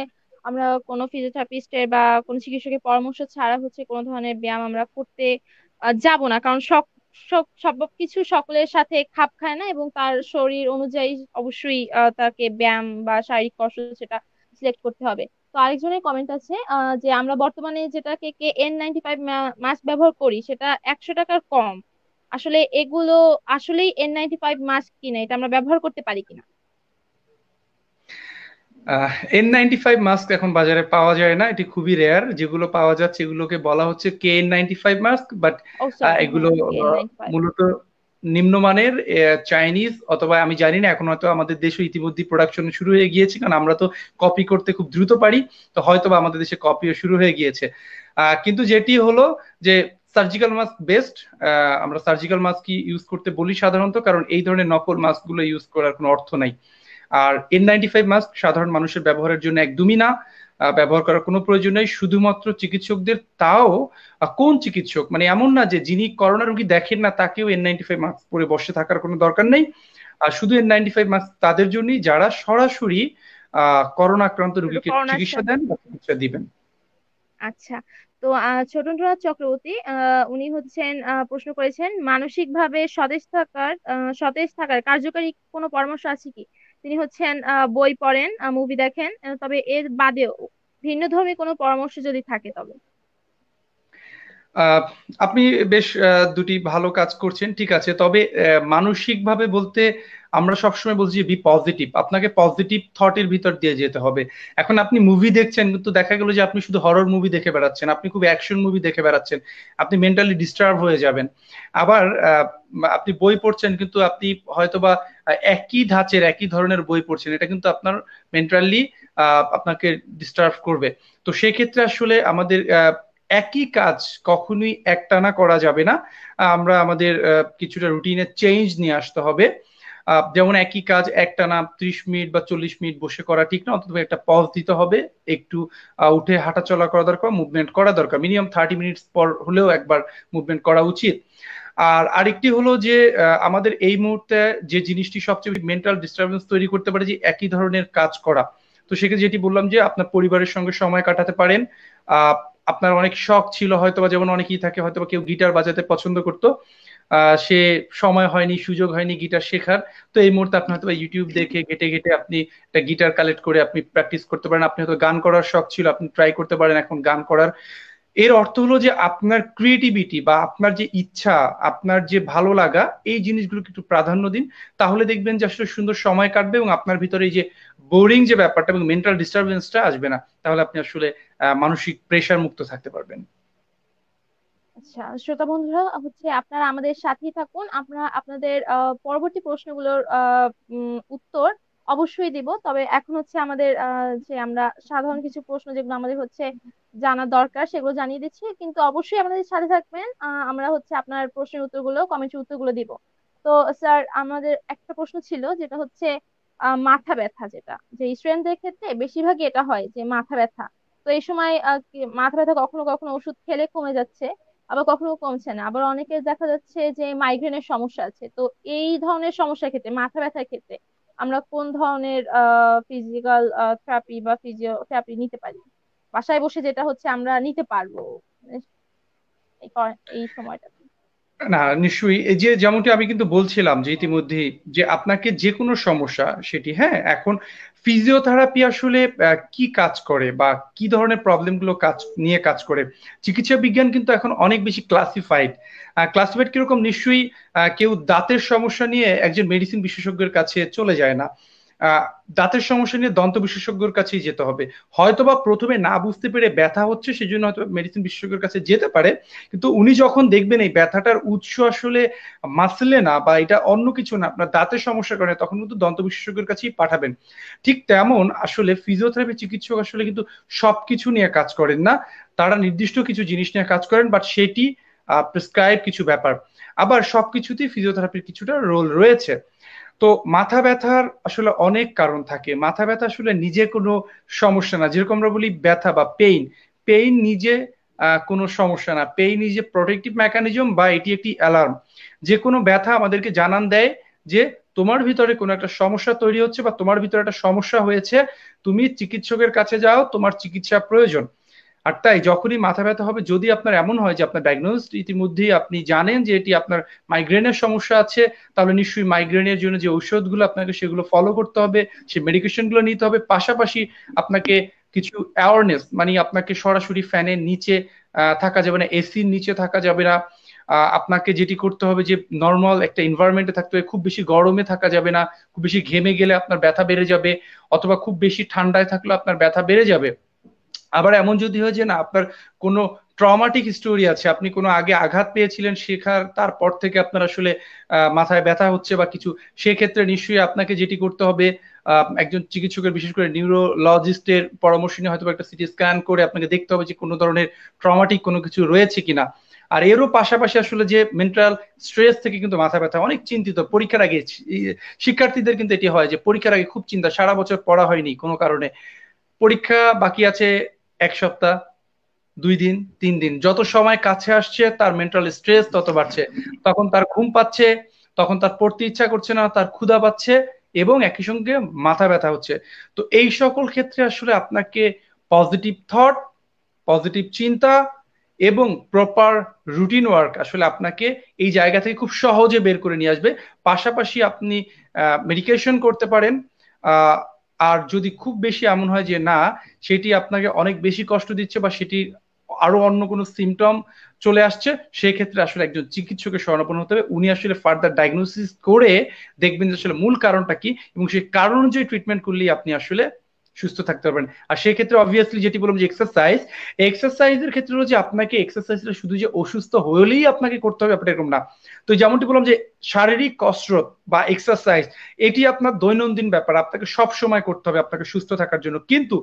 আমরা কোনো ফিজিওথেরাপিস্টের বা কোনো চিকিৎসকের পরামর্শ ছাড়া হচ্ছে কোনো ধরনের ব্যায়াম আমরা করতে যাব না। কারণ সব কিছু সকলের সাথে খাপ খায় না, এবং তার শরীর অনুযায়ী অবশ্যই তাকে ব্যায়াম বা শারীরিক কসরত সেটা সিলেক্ট করতে হবে। তো আরেকজনের কমেন্ট আছে যে আমরা বর্তমানে যেটাকে N95 মাস্ক ব্যবহার করি সেটা 100 টাকার কম। আসলে এগুলো আসলেই N95 মাস্ক কিনা, এটা আমরা ব্যবহার করতে পারি কিনা? N95 মাস্ক এখন বাজারে পাওয়া যায় না, এটি খুবই রেয়ার। যেগুলো পাওয়া যাচ্ছে এগুলোকে বলা হচ্ছে KN95 mask, but O sorry, এগুলো হ্যাঁ, N95। মূলত নিম্নমানের চাইনিজ, অথবা আমি জানি না এখন হয়তো আমাদের দেশে ইতিমধ্যে প্রোডাকশন শুরু হয়ে গিয়েছে, কারণ আমরা তো কপি করতে খুব দ্রুত পারি। তো হয়তো বা আমাদের দেশে কপিও শুরু হয়ে গিয়েছে। কিন্তু যেটি হলো যে সার্জিক্যাল মাস্ক বেস্ট। আমরা সার্জিক্যাল মাস্ক ইউজ করতে বলি সাধারণত, কারণ এই ধরনের নকল মাস্ক গুলো ইউজ করার কোনো অর্থ নাই। আর N95 মাস্ক সাধারণ মানুষের ব্যবহারের জন্য একদমই না, ব্যবহার করার কোনো প্রয়োজন নেই, শুধুমাত্র চিকিৎসকদের। তাও কোন চিকিৎসক, মানে এমন না যে যিনি করোনা রোগী দেখেন না তাকেও N95 মাস্ক পরে বসে থাকার কোনো দরকার নেই। আর শুধু N95 মাস্ক তাদের জন্যই যারা সরাসরি করোনা আক্রান্ত রোগীকে করোনার চিকিৎসা সাথে। দেন বা চিকিৎসা দিবেন। আচ্ছা, তো ছোটনরা চক্রবর্তী, উনি হচ্ছেন প্রশ্ন করেছেন, মানসিকভাবে সতেজ থাকার কার্যকারী কোনো পরামর্শ আছে কি? তিনি হচ্ছেন বই পড়েন, মুভি দেখেন, তবে এর বাদেও ভিন্নধর্মী কোনো পরামর্শ যদি থাকে তবে। আহ, আপনি বেশ দুটি ভালো কাজ করছেন, ঠিক আছে। তবে মানসিক ভাবে বলতে আমরা সবসময় বলছি বি পজিটিভ, আপনাকে পজিটিভ থটের ভিতর দিয়ে যেতে হবে। এখন আপনি মুভি দেখছেন কিন্তু দেখা গেল যে আপনি শুধু হরর মুভি দেখে বেড়াচ্ছেন, আপনি খুব অ্যাকশন মুভি দেখে বেড়াচ্ছেন, আপনি মেন্টালি ডিস্টার্ব হয়ে যাবেন। আবার আপনি বই পড়ছেন কিন্তু আপনি হয়তোবা একই ধাঁচের একই ধরনের বই পড়ছেন, এটা কিন্তু আপনার মেন্টালি আপনাকে ডিস্টার্ব করবে। তো সেই ক্ষেত্রে আসলে আমাদের একই কাজ কখনোই একটানা করা যাবে না। আমরা আমাদের কিছুটা রুটিনে চেঞ্জ নিয়ে আসতে হবে। যেমন একই কাজ একটানা 30 মিনিট বা 40 মিনিট বসে করা ঠিক না, অন্তত একটা পজ দিতে হবে, একটু উঠে হাঁটাচলা করা দরকার, মুভমেন্ট করা দরকার, মিনিমাম 30 মিনিটস পর হলেও একবার মুভমেন্ট করা উচিত। আর আরেকটি হলো যে আমাদের এই মুহূর্তে যে জিনিসটি সবচেয়ে মেন্টাল ডিস্টারবেন্স তৈরি করতে পারে যে একই ধরনের কাজ করা। তো সেক্ষেত্রে যেটি বললাম যে আপনার পরিবারের সঙ্গে সময় কাটাতে পারেন। আহ আপনার অনেক শখ ছিল হয়তো, বা যেমন অনেকেই থাকে হয়তো বা কেউ গিটার বাজাতে পছন্দ করতো, সে সময় হয়নি, সুযোগ হয়নি গিটার শেখার। তো এই মুহূর্তে আপনি হয়তো ইউটিউব দেখে ঘেটে ঘেটে আপনি একটা গিটার কালেক্ট করে আপনি প্র্যাকটিস করতে পারেন। আপনি হয়তো গান করার শখ ছিল, আপনি ট্রাই করতে পারেন এখন গান করার। এর অর্থ হলো যে আপনার ক্রিয়েটিভিটি বা আপনার যে ইচ্ছা, আপনার যে ভালো লাগা, এই জিনিসগুলোকে একটু প্রাধান্য দিন। তাহলে দেখবেন যে আসলে সুন্দর সময় কাটবে এবং আপনার ভিতরে এই যে বোরিং যে ব্যাপারটা এবং মেন্টাল ডিস্টারবেন্সটা আসবে না। তাহলে আপনি আসলে মানসিক প্রেশার মুক্ত থাকতে পারবেন। আচ্ছা, শ্রোতা বন্ধুরা, আপনারা আমাদের সাথেই থাকুন। আমরা আপনাদের পরবর্তী প্রশ্নগুলোর উত্তর অবশ্যই দিব। তবে এখন আমাদের যে আমরা সাধারণ কিছু প্রশ্ন যেগুলো আমাদের জানা দরকার সেগুলো জানিয়ে দিচ্ছি, কিন্তু অবশ্যই আমাদের সাথে থাকবেন। আমরা আপনার প্রশ্নের উত্তরগুলো, কমেন্টের উত্তরগুলো দিব। তো স্যার, আমাদের একটা প্রশ্ন ছিল, যেটা মাথা ব্যথা, যেটা যে স্টুডেন্টদের ক্ষেত্রে বেশিরভাগই এটা হয় যে মাথা ব্যথা। তো এই সময় মাথা ব্যথা কখনো কখনো ওষুধ খেলে কমে যাচ্ছে, আবার কখনো কমছে না, আবার অনেকের দেখা যাচ্ছে যে মাইগ্রেনের সমস্যা আছে। তো এই ধরনের সমস্যার ক্ষেত্রে, মাথা ব্যথার ক্ষেত্রে, আমরা কোন ধরনের ফিজিক্যাল থেরাপি বা ফিজিওথেরাপি নিতে পারি বাসায় বসে, যেটা আমরা নিতে পারবো মানে এই সময়টাতে? না, নিশ্চয়ই। এই যে যেমনটি আমি কিন্তু বলছিলাম যে ইতিমধ্যেই যে আপনাকে যে কোনো সমস্যা সেটি, হ্যাঁ, এখন ফিজিওথেরাপি আসলে কি কাজ করে বা কি ধরনের প্রবলেম গুলো নিয়ে কাজ করে, চিকিৎসা বিজ্ঞান কিন্তু এখন অনেক বেশি ক্লাসিফাইড। ক্লাসিফাইড কিরকম, নিশ্চয়ই কেউ দাঁতের সমস্যা নিয়ে একজন মেডিসিন বিশেষজ্ঞের কাছে চলে যায় না। দাঁতের সমস্যা নিয়ে দন্ত বিশেষজ্ঞের কাছেই যেতে হবে। হয়তোবা প্রথমে না বুঝতে পেরে ব্যথা হচ্ছে সেজন্য হয়তো মেডিসিন বিশেষজ্ঞের কাছে যেতে পারে, কিন্তু উনি যখন দেখবেন এই ব্যথাটার উৎস আসলে মাসলে না বা এটা অন্য কিছু না, আপনার দাঁতের সমস্যার কারণে, তখন কিন্তু দন্ত বিশেষজ্ঞের কাছেই পাঠাবেন। ঠিক তেমন আসলে ফিজিওথেরাপি চিকিৎসক আসলে কিন্তু সবকিছু নিয়ে কাজ করেন না, তারা নির্দিষ্ট কিছু জিনিস নিয়ে কাজ করেন, বাট সেটি প্রেসক্রাইব কিছু ব্যাপার। আবার সবকিছুতেই ফিজিওথেরাপির কিছুটা রোল রয়েছে। তো মাথা ব্যথার আসলে অনেক কারণ থাকে। মাথা ব্যথা আসলে নিজে কোনো সমস্যা না, যেরকম আমরা বলি ব্যথা বা পেইন, পেইন নিজে কোনো সমস্যা না। পেইন নিজে প্রোটেক্টিভ মেকানিজম বা এটি একটি অ্যালার্ম। যে কোনো ব্যথা আমাদেরকে জানান দেয় যে তোমার ভিতরে কোনো একটা সমস্যা তৈরি হচ্ছে বা তোমার ভিতরে একটা সমস্যা হয়েছে, তুমি চিকিৎসকের কাছে যাও, তোমার চিকিৎসা প্রয়োজন। আর তাই যখনই মাথা ব্যথা হবে, যদি আপনার এমন হয় যে আপনার ডায়াগনোজ ইতিমধ্যেই আপনি জানেন যে এটি আপনার মাইগ্রেনের সমস্যা আছে, তাহলে নিশ্চয়ই মাইগ্রেনের জন্য যে ঔষধগুলো আপনাকে সেগুলো ফলো করতে হবে, সেই মেডিকেশনগুলো নিতে হবে। পাশাপাশি আপনাকে কিছু অ্যাওয়ারনেস, মানে আপনাকে সরাসরি ফ্যানের নিচে থাকা যাবে না, এসির নিচে থাকা যাবে না। আপনাকে যেটি করতে হবে যে নর্মাল একটা এনভায়রনমেন্টে থাকতে হবে, খুব বেশি গরমে থাকা যাবে না, খুব বেশি ঘেমে গেলে আপনার ব্যথা বেড়ে যাবে, অথবা খুব বেশি ঠান্ডায় থাকলে আপনার ব্যথা বেড়ে যাবে। আবার এমন যদি হয় যে না, আপনার কোনো ট্রমাটিক স্টোরি আছে, আপনি কোনো আগে আঘাত পেয়েছিলেন, শেখার তারপর থেকে আপনার আসলে মাথায় ব্যথা হচ্ছে বা কিছু, সেক্ষেত্রে নিশ্চয়ই আপনাকে যেটি করতে হবে, একজন চিকিৎসকের, বিশেষ করে নিউরোলজিস্টের পরামর্শ নিয়ে হয়তো একটা সিটি স্ক্যান করে আপনাকে দেখতে হবে যে কোনো ধরনের ট্রমাটিক কোনো কিছু রয়েছে কিনা। আর এরও পাশাপাশি আসলে যে মেন্টাল স্ট্রেস থেকে কিন্তু মাথা ব্যথা, অনেক চিন্তিত পরীক্ষার আগে, শিক্ষার্থীদের কিন্তু এটি হয় যে পরীক্ষার আগে খুব চিন্তা, সারা বছর পড়া হয়নি কোনো কারণে, পরীক্ষা বাকি আছে 1 সপ্তাহ, 2 দিন, 3 দিন, যত সময় কাছে আসছে তার মেন্টাল স্ট্রেস তত বাড়ছে। তখন তার ঘুম পাচ্ছে, তখন তার পড়তে ইচ্ছা করছে না, তার ক্ষুধা পাচ্ছে, এবং একই সঙ্গে মাথা ব্যথা হচ্ছে। তো এই সকল ক্ষেত্রে আসলে আপনাকে পজিটিভ থট, পজিটিভ চিন্তা এবং প্রপার রুটিন ওয়ার্ক আসলে আপনাকে এই জায়গা থেকে খুব সহজে বের করে নিয়ে আসবে। পাশাপাশি আপনি মেডিকেশন করতে পারেন। আহ, আর যদি খুব বেশি এমন হয় যে না, সেটি আপনাকে অনেক বেশি কষ্ট দিচ্ছে বা সেটি আরো অন্য কোনো সিমটম চলে আসছে, সেক্ষেত্রে আসলে একজন চিকিৎসকের শরণাপন্ন হতে হবে। উনি আসলে ফার্দার ডায়াগনোসিস করে দেখবেন যে আসলে মূল কারণটা কি, এবং সেই কারণ অনুযায়ী ট্রিটমেন্ট করলেই আপনি আসলে সুস্থ থাকতে পারবেন। আর সেক্ষেত্রে অবভিয়াসলি যেটি বললাম যে এক্সারসাইজ, এক্সারসাইজের ক্ষেত্রে হলো যে আপনাকে এক্সারসাইজটা শুধু যে অসুস্থ হলেই আপনাকে করতে হবে ব্যাপারটা এরকম না। তো যেমনটি বললাম যে শারীরিক কসরত বা এক্সারসাইজ, এটি আপনার দৈনন্দিন ব্যাপার, আপনাকে সব সময় করতে হবে আপনাকে সুস্থ থাকার জন্য। কিন্তু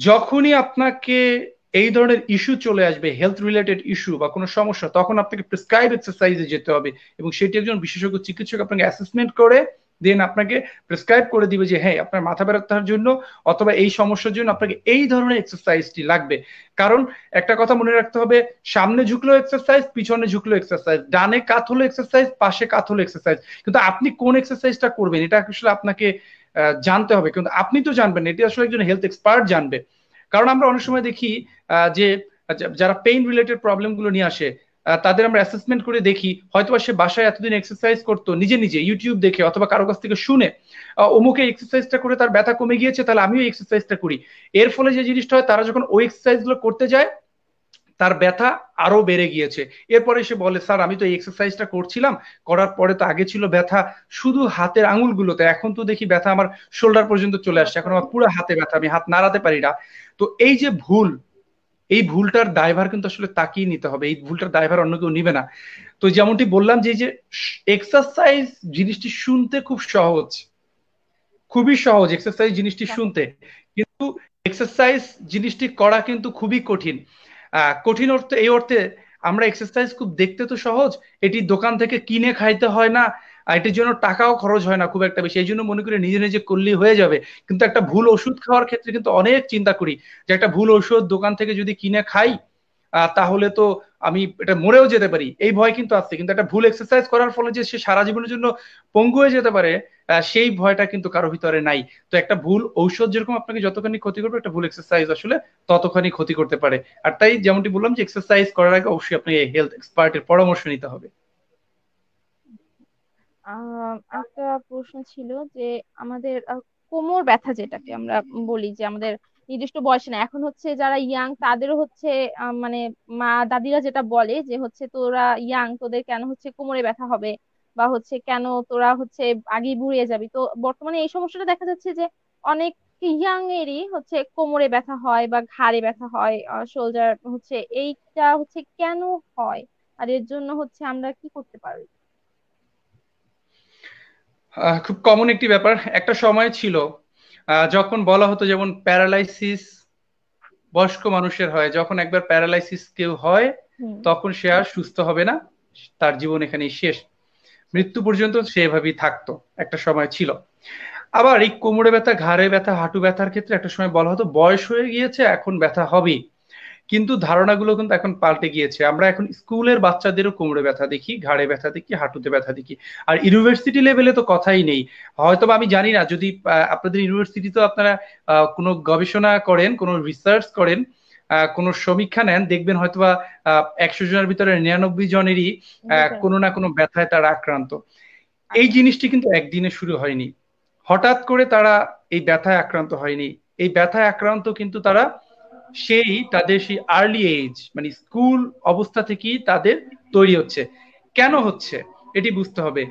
যখনই আপনাকে এই ধরনের ইস্যু চলে আসবে, হেলথ রিলেটেড ইস্যু বা কোনো সমস্যা, তখন আপনাকে প্রেসক্রাইব এক্সারসাইজে যেতে হবে, এবং সেটি একজন বিশেষজ্ঞ চিকিৎসক আপনাকে অ্যাসেসমেন্ট করে দেন আপনাকে প্রেসক্রাইব করে দিবে যে হ্যাঁ আপনার মাথা ব্যথার জন্য অথবা এই সমস্যার জন্য আপনাকে এই ধরনের এক্সারসাইজটি লাগবে। কারণ একটা কথা মনে রাখতে হবে, সামনে ঝুঁকলো এক্সারসাইজ, পিছনে ঝুঁকলো এক্সারসাইজ, ডানে কাত হলো এক্সারসাইজ, পাশে কাত হলো এক্সারসাইজ, কিন্তু আপনি কোন এক্সারসাইজটা করবেন এটা আসলে আপনাকে জানতে হবে, কিন্তু আপনি তো জানবেন, এটি আসলে একজন হেলথ এক্সপার্ট জানবে। কারণ আমরা অনেক সময় দেখি যে যারা পেইন রিলেটেড প্রবলেম গুলো নিয়ে আসে তাদের আমরা অ্যাসেসমেন্ট করে দেখি হয়তোবা সে বাসায় এতদিন এক্সারসাইজ করতো নিজে নিজে ইউটিউব দেখে অথবা কারো কাছ থেকে শুনে, অমুকে এক্সারসাইজটা করে তার ব্যথা কমে গিয়েছে, তাহলে আমিও এক্সারসাইজটা করি। এর ফলে যে জিনিসটা হয়, তারা যখন ওই এক্সারসাইজ গুলো করতে যায় তার ব্যথা আরো বেড়ে গিয়েছে। এরপরে সে বলে স্যার আমি তো এই এক্সারসাইজটা করছিলাম, করার পরে তো আগে ছিল ব্যথা শুধু হাতের আঙুলগুলোতে, এখন তো দেখি ব্যথা আমার শোল্ডার পর্যন্ত চলে আসছে, এখন আমার পুরো হাতে ব্যথা, আমি হাত নাড়াতে পারি না। তো এই যে ভুল, এই ভুলটার দায়ভার কিন্তু আসলে তাকেই নিতে হবে, এই ভুলটার দায়ভার অন্য কেউ নিবে না। তো যেমনটি বললাম যে এই যে এক্সারসাইজ জিনিসটি শুনতে খুব সহজ, খুবই সহজ এক্সারসাইজ জিনিসটি শুনতে, কিন্তু এক্সারসাইজ জিনিসটি করা কিন্তু খুবই কঠিন। কঠিন অর্থে এই অর্থে, আমরা এক্সারসাইজ খুব দেখতে তো সহজ, এটি দোকান থেকে কিনে খাইতে হয় না, আর এটির জন্য টাকাও খরচ হয় না খুব একটা বেশি, এই জন্য মনে করি নিজে নিজে করলেই হয়ে যাবে। কিন্তু একটা ভুল ওষুধ খাওয়ার ক্ষেত্রে কিন্তু অনেক চিন্তা করি, যে একটা ভুল ওষুধ দোকান থেকে যদি কিনে খাই তাহলে তো আমি এটা মরেও যেতে পারি, এই ভয় কিন্তু আছে। কিন্তু একটা ভুল এক্সারসাইজ করার ফলে যে সে সারা জীবনের জন্য পঙ্গু হয়ে যেতে পারে, সেই ভয়টা কিন্তু কারো ভিতরে নাই। তো একটা ভুল ঔষধ যেরকম আপনাকে যতখানি ক্ষতি করবে, একটা ভুল এক্সারসাইজ আসলে ততখানি ক্ষতি করতে পারে। আর তাই যেমনটি বললাম যে এক্সারসাইজ করার আগে অবশ্যই আপনাকে হেলথ এক্সপার্টের পরামর্শ নিতে হবে। একটা প্রশ্ন ছিল যে আমাদের কোমর ব্যথা যেটাকে আমরা বলি, যে আমাদের নির্দিষ্ট বয়সে না, এখন হচ্ছে যারা ইয়াং তাদেরও হচ্ছে মানে মা দাদিরা যেটা বলে যে হচ্ছে তোরা ইয়াং, তোদের কেন হচ্ছে কোমরে ব্যথা হবে, বা হচ্ছে কেন তোরা হচ্ছে আগেই বুড়িয়ে যাবি। তো বর্তমানে এই সমস্যাটা দেখা যাচ্ছে যে অনেক ইয়াং এরই হচ্ছে কোমরে ব্যথা হয় বা ঘাড়ে ব্যথা হয়, শোল্ডার হচ্ছে, এইটা হচ্ছে কেন হয়, আর এর জন্য হচ্ছে আমরা কি করতে পারি? খুব কমন একটি ব্যাপার, একটা সময় ছিল যখন বলা হতো যেমন প্যারালাইসিস বয়স্ক মানুষের হয়, যখন একবার প্যারালাইসিস কেউ হয় হুম। তখন সে আর সুস্থ হবে না, তার জীবন এখানেই শেষ, মৃত্যু পর্যন্ত সে এভাবেই থাকতো, একটা সময় ছিল। আবার এই কোমরে ব্যথা, ঘাড়ে ব্যথা, হাঁটু ব্যথার ক্ষেত্রে একটা সময় বলা হতো বয়স হয়ে গিয়েছে এখন ব্যথা হবেই, কিন্তু ধারণাগুলো কিন্তু এখন পাল্টে গিয়েছে। আমরা এখন স্কুলের বাচ্চাদেরও কোমরে ব্যথা দেখি, ঘাড়ে ব্যথা দেখি, হাঁটুতে ব্যথা দেখি, আর ইউনিভার্সিটি লেভেলে তো কথাই নেই। হয়তো আমি জানি না যদি আপনাদের ইউনিভার্সিটিতে আপনারা কোনো গবেষণা করেন, কোনো রিসার্চ করেন, কোনো সমীক্ষা নেন, দেখবেন হয়তোবা 100 জনের ভিতরে 99 জনেরই কোনো না কোনো ব্যথায় তারা আক্রান্ত। এই আচ্ছা। জিনিসটি কিন্তু একদিনে শুরু হয়নি, হঠাৎ করে তারা এই ব্যথায় আক্রান্ত হয়নি, এই ব্যথায় আক্রান্ত কিন্তু তারা সেই তাদের সেই আর্লি এজ মানে স্কুল অবস্থা থেকেই তাদের তৈরি হচ্ছে। কেন হচ্ছে এটি বুঝতে হবে।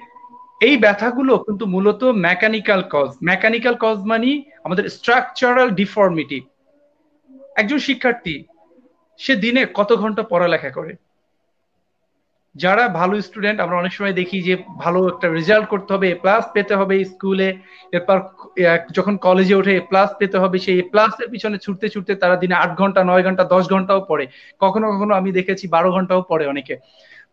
এই ব্যথাগুলো কিন্তু মূলত মেকানিক্যাল কজ, মেকানিক্যাল কজ মানে আমাদের স্ট্রাকচারাল ডিফর্মিটি। একজন শিক্ষার্থী সে দিনে কত ঘন্টা পড়ালেখা করে, যারা ভালো স্টুডেন্ট আমরা অনেক সময় দেখি যে ভালো একটা রেজাল্ট করতে হবে, এ প্লাস পেতে হবে স্কুলে, এরপর যখন কলেজে ওঠে এ প্লাস পেতে হবে, সেই এ প্লাস এর পিছনে ছুটতে ছুটতে তারা দিনে 8 ঘন্টা, 9 ঘন্টা, 10 ঘন্টাও পড়ে, কখনো কখনো আমি দেখেছি 12 ঘন্টাও পড়ে অনেকে।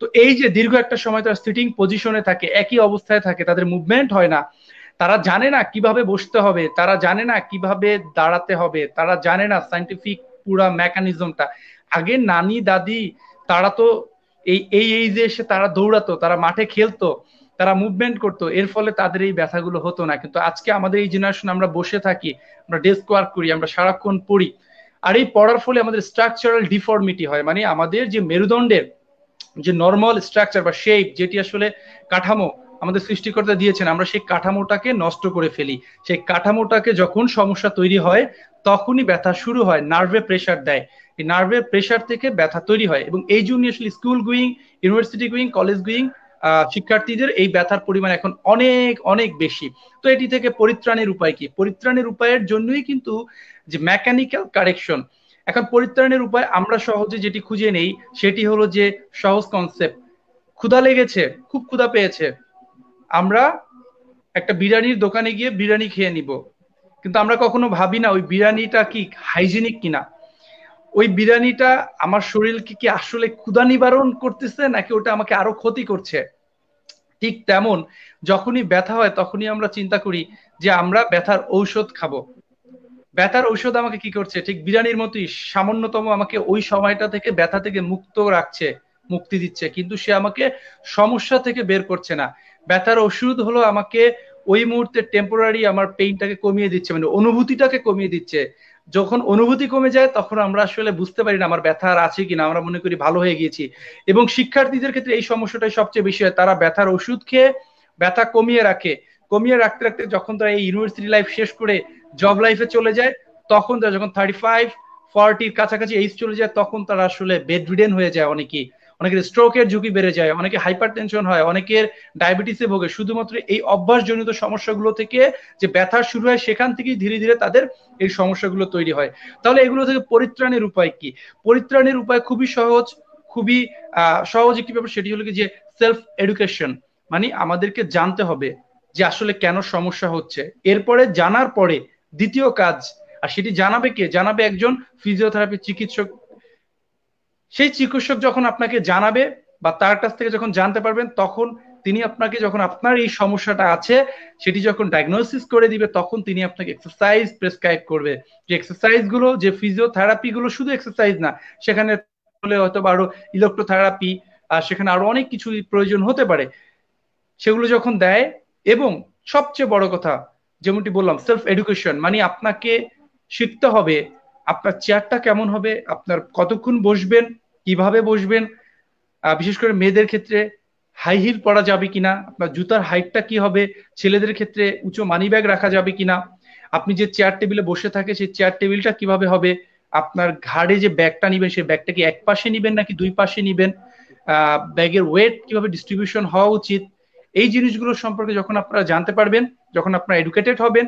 তো এই যে দীর্ঘ একটা সময় তারা সিটিং পজিশনে থাকে, একই অবস্থায় থাকে, তাদের মুভমেন্ট হয় না, তারা জানে না কিভাবে বসতে হবে, তারা জানে না কিভাবে দাঁড়াতে হবে, তারা জানে না সাইন্টিফিক পুরা মেকানিজমটা। আগে নানি দাদি তারা তো এই যে এসে তারা দৌড়াতো, তারা মাঠে খেলতো, তারা মুভমেন্ট করতো, এর ফলে তাদের এই ব্যথাগুলো হতো না। কিন্তু আজকে আমাদের এই জেনারেশন আমরা বসে থাকি, আমরা ডেস্ক ওয়ার্ক করি, আমরা সারাক্ষণ পড়ি, আর এই পড়ার ফলে আমাদের স্ট্রাকচারাল ডিফর্মিটি হয়, মানে আমাদের যে মেরুদণ্ডের যে নর্মাল স্ট্রাকচার বা শেপ, যেটি আসলে কাঠামো আমাদের সৃষ্টিকর্তা দিয়েছেন, আমরা সেই কাঠামোটাকে নষ্ট করে ফেলি। সেই কাঠামোটাকে যখন সমস্যা তৈরি হয় তখনই ব্যথা শুরু হয়, নার্ভে প্রেসার দেয়, এই নার্ভের প্রেসার থেকে ব্যথা তৈরি হয়। এবং এই জন্য আসলে school going, university going, college going শিক্ষার্থীদের এই ব্যথার পরিমাণ এখন অনেক অনেক বেশি। তো এটি থেকে পরিত্রাণের উপায় কি? পরিত্রাণের উপায়ের জন্যই কিন্তু যে মেকানিক্যাল কারেকশন। এখন পরিত্রাণের উপায় আমরা সহজে যেটি খুঁজে নেই সেটি হলো যে সহজ কনসেপ্ট, ক্ষুধা লেগেছে, খুব ক্ষুধা পেয়েছে, আমরা একটা বিরিয়ানির দোকানে গিয়ে বিরিয়ানি খেয়ে নিব, কিন্তু আমরা কখনো ভাবি না ওই বিরিয়ানিটা কি হাইজিনিক কিনা। ওই বিরিয়ানিটা আমার শরীরকে কি আসলে ক্ষুধা নিবারণ করতেছে নাকি ওটা আমাকে আরো ক্ষতি করছে। ঠিক তেমন যখনই ব্যথা হয় তখনই আমরা চিন্তা করি যে আমরা ব্যথার ঔষধ খাবো। ব্যথার ঔষধ আমাকে কি করছে, ঠিক বিরিয়ানির মতোই সামান্যতম আমাকে ওই সময়টা থেকে ব্যথা থেকে মুক্ত রাখছে, মুক্তি দিচ্ছে, কিন্তু সে আমাকে সমস্যা থেকে বের করছে না। ব্যথার ওষুধ হলো আমাকে ওই মুহূর্তে টেম্পোরারি আমার পেইনটাকে কমিয়ে দিচ্ছে, মানে অনুভূতিটাকে কমিয়ে দিচ্ছে। যখন অনুভূতি কমে যায় তখন আমরা আসলে বুঝতে পারি না আমার ব্যথা আর আছে কিনা, আমরা মনে করি ভালো হয়ে গিয়েছি। এবং শিক্ষার্থীদের ক্ষেত্রে এই সমস্যাটাই সবচেয়ে বেশি হয়, তারা ব্যথার ওষুধ খেয়ে ব্যথা কমিয়ে রাখে, কমিয়ে রাখতে রাখতে যখন তারা এই ইউনিভার্সিটি লাইফ শেষ করে জব লাইফে চলে যায়, তখন তারা যখন 35-40 কাছাকাছি এইজ চলে যায় তখন তারা আসলে বেড রিডেন হয়ে যায়। অনেকেই, অনেকের স্ট্রোকের ঝুঁকি বেড়ে যায়, অনেকে হাইপার টেনশন হয়, অনেকের ডায়াবেটিসে ভোগে, শুধুমাত্র এই অভ্যাসজনিত সমস্যাগুলো থেকে যে ব্যথা শুরু হয় সেখান থেকেই ধীরে ধীরে তাদের এই সমস্যাগুলো তৈরি হয়। তাহলে এগুলো থেকে পরিত্রাণের উপায় কি? পরিত্রাণের উপায় খুবই সহজ, খুবই সহজ একটি ব্যাপার, সেটি হলো কি যে সেলফ এডুকেশন। মানে আমাদেরকে জানতে হবে যে আসলে কেন সমস্যা হচ্ছে, এরপরে জানার পরে দ্বিতীয় কাজ, আর সেটি জানাবে কে? জানাবে একজন ফিজিওথেরাপি চিকিৎসক। সেই চিকিৎসক যখন আপনাকে জানাবে বা তার কাছ থেকে যখন জানতে পারবেন, তখন তিনি আপনাকে, যখন আপনার এই সমস্যাটা আছে সেটি যখন ডায়াগনোসিস করে দিবে, তখন তিনি আপনাকে এক্সারসাইজ প্রেসক্রাইব করবে। যে এক্সারসাইজ গুলো, যে ফিজিওথেরাপি গুলো শুধু এক্সারসাইজ না, সেখানে হয়তো আরো ইলেকট্রোথেরাপি, সেখানে আরো অনেক কিছু প্রয়োজন হতে পারে, সেগুলো যখন দেয়। এবং সবচেয়ে বড় কথা, যেমনটি বললাম, সেলফ এডুকেশন, মানে আপনাকে শিখতে হবে আপনার চেয়ারটা কেমন হবে, আপনার কতক্ষণ বসবেন, কিভাবে বসবেন। বিশেষ করে মেয়েদের ক্ষেত্রে হাই হিল পরা যাবে কিনা, আপনার জুতার হাইটটা কি হবে, ছেলেদের ক্ষেত্রে উঁচু মানি ব্যাগ রাখা যাবে কিনা, আপনি যে চেয়ার টেবিলে বসে থাকে সেই চেয়ার টেবিলটা কিভাবে হবে, আপনার ঘাড়ে যে ব্যাগটা নিবেন সেই ব্যাগটা কি এক পাশে নিবেন নাকি দুই পাশে নিবেন, ব্যাগের ওয়েট কিভাবে ডিস্ট্রিবিউশন হওয়া উচিত। এই জিনিসগুলো সম্পর্কে যখন আপনারা জানতে পারবেন, যখন আপনারা এডুকেটেড হবেন,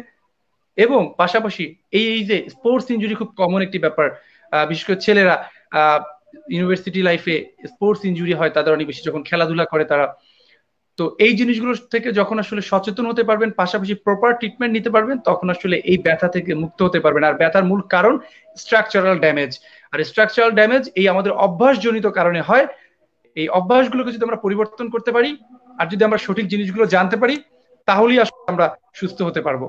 এবং পাশাপাশি এই এই যে স্পোর্টস ইনজুরি খুব কমন একটি ব্যাপার, বিশেষ করে ছেলেরা ইউনিভার্সিটি লাইফে স্পোর্টস ইনজুরি হয় তাদের অনেক বেশি যখন খেলাধুলা করে তারা। তো এই জিনিসগুলো থেকে যখন আসলে সচেতন হতে পারবেন, পাশাপাশি প্রপার ট্রিটমেন্ট নিতে পারবেন, তখন আসলে এই ব্যথা থেকে মুক্ত হতে পারবেন। আর ব্যথার মূল কারণ স্ট্রাকচারাল ড্যামেজ, আর স্ট্রাকচারাল ড্যামেজ এই আমাদের অভ্যাসজনিত কারণে হয়। এই অভ্যাসগুলোকে যদি আমরা পরিবর্তন করতে পারি, আর যদি আমরা সঠিক জিনিসগুলো জানতে পারি, তাহলেই আসলে আমরা সুস্থ হতে পারবো।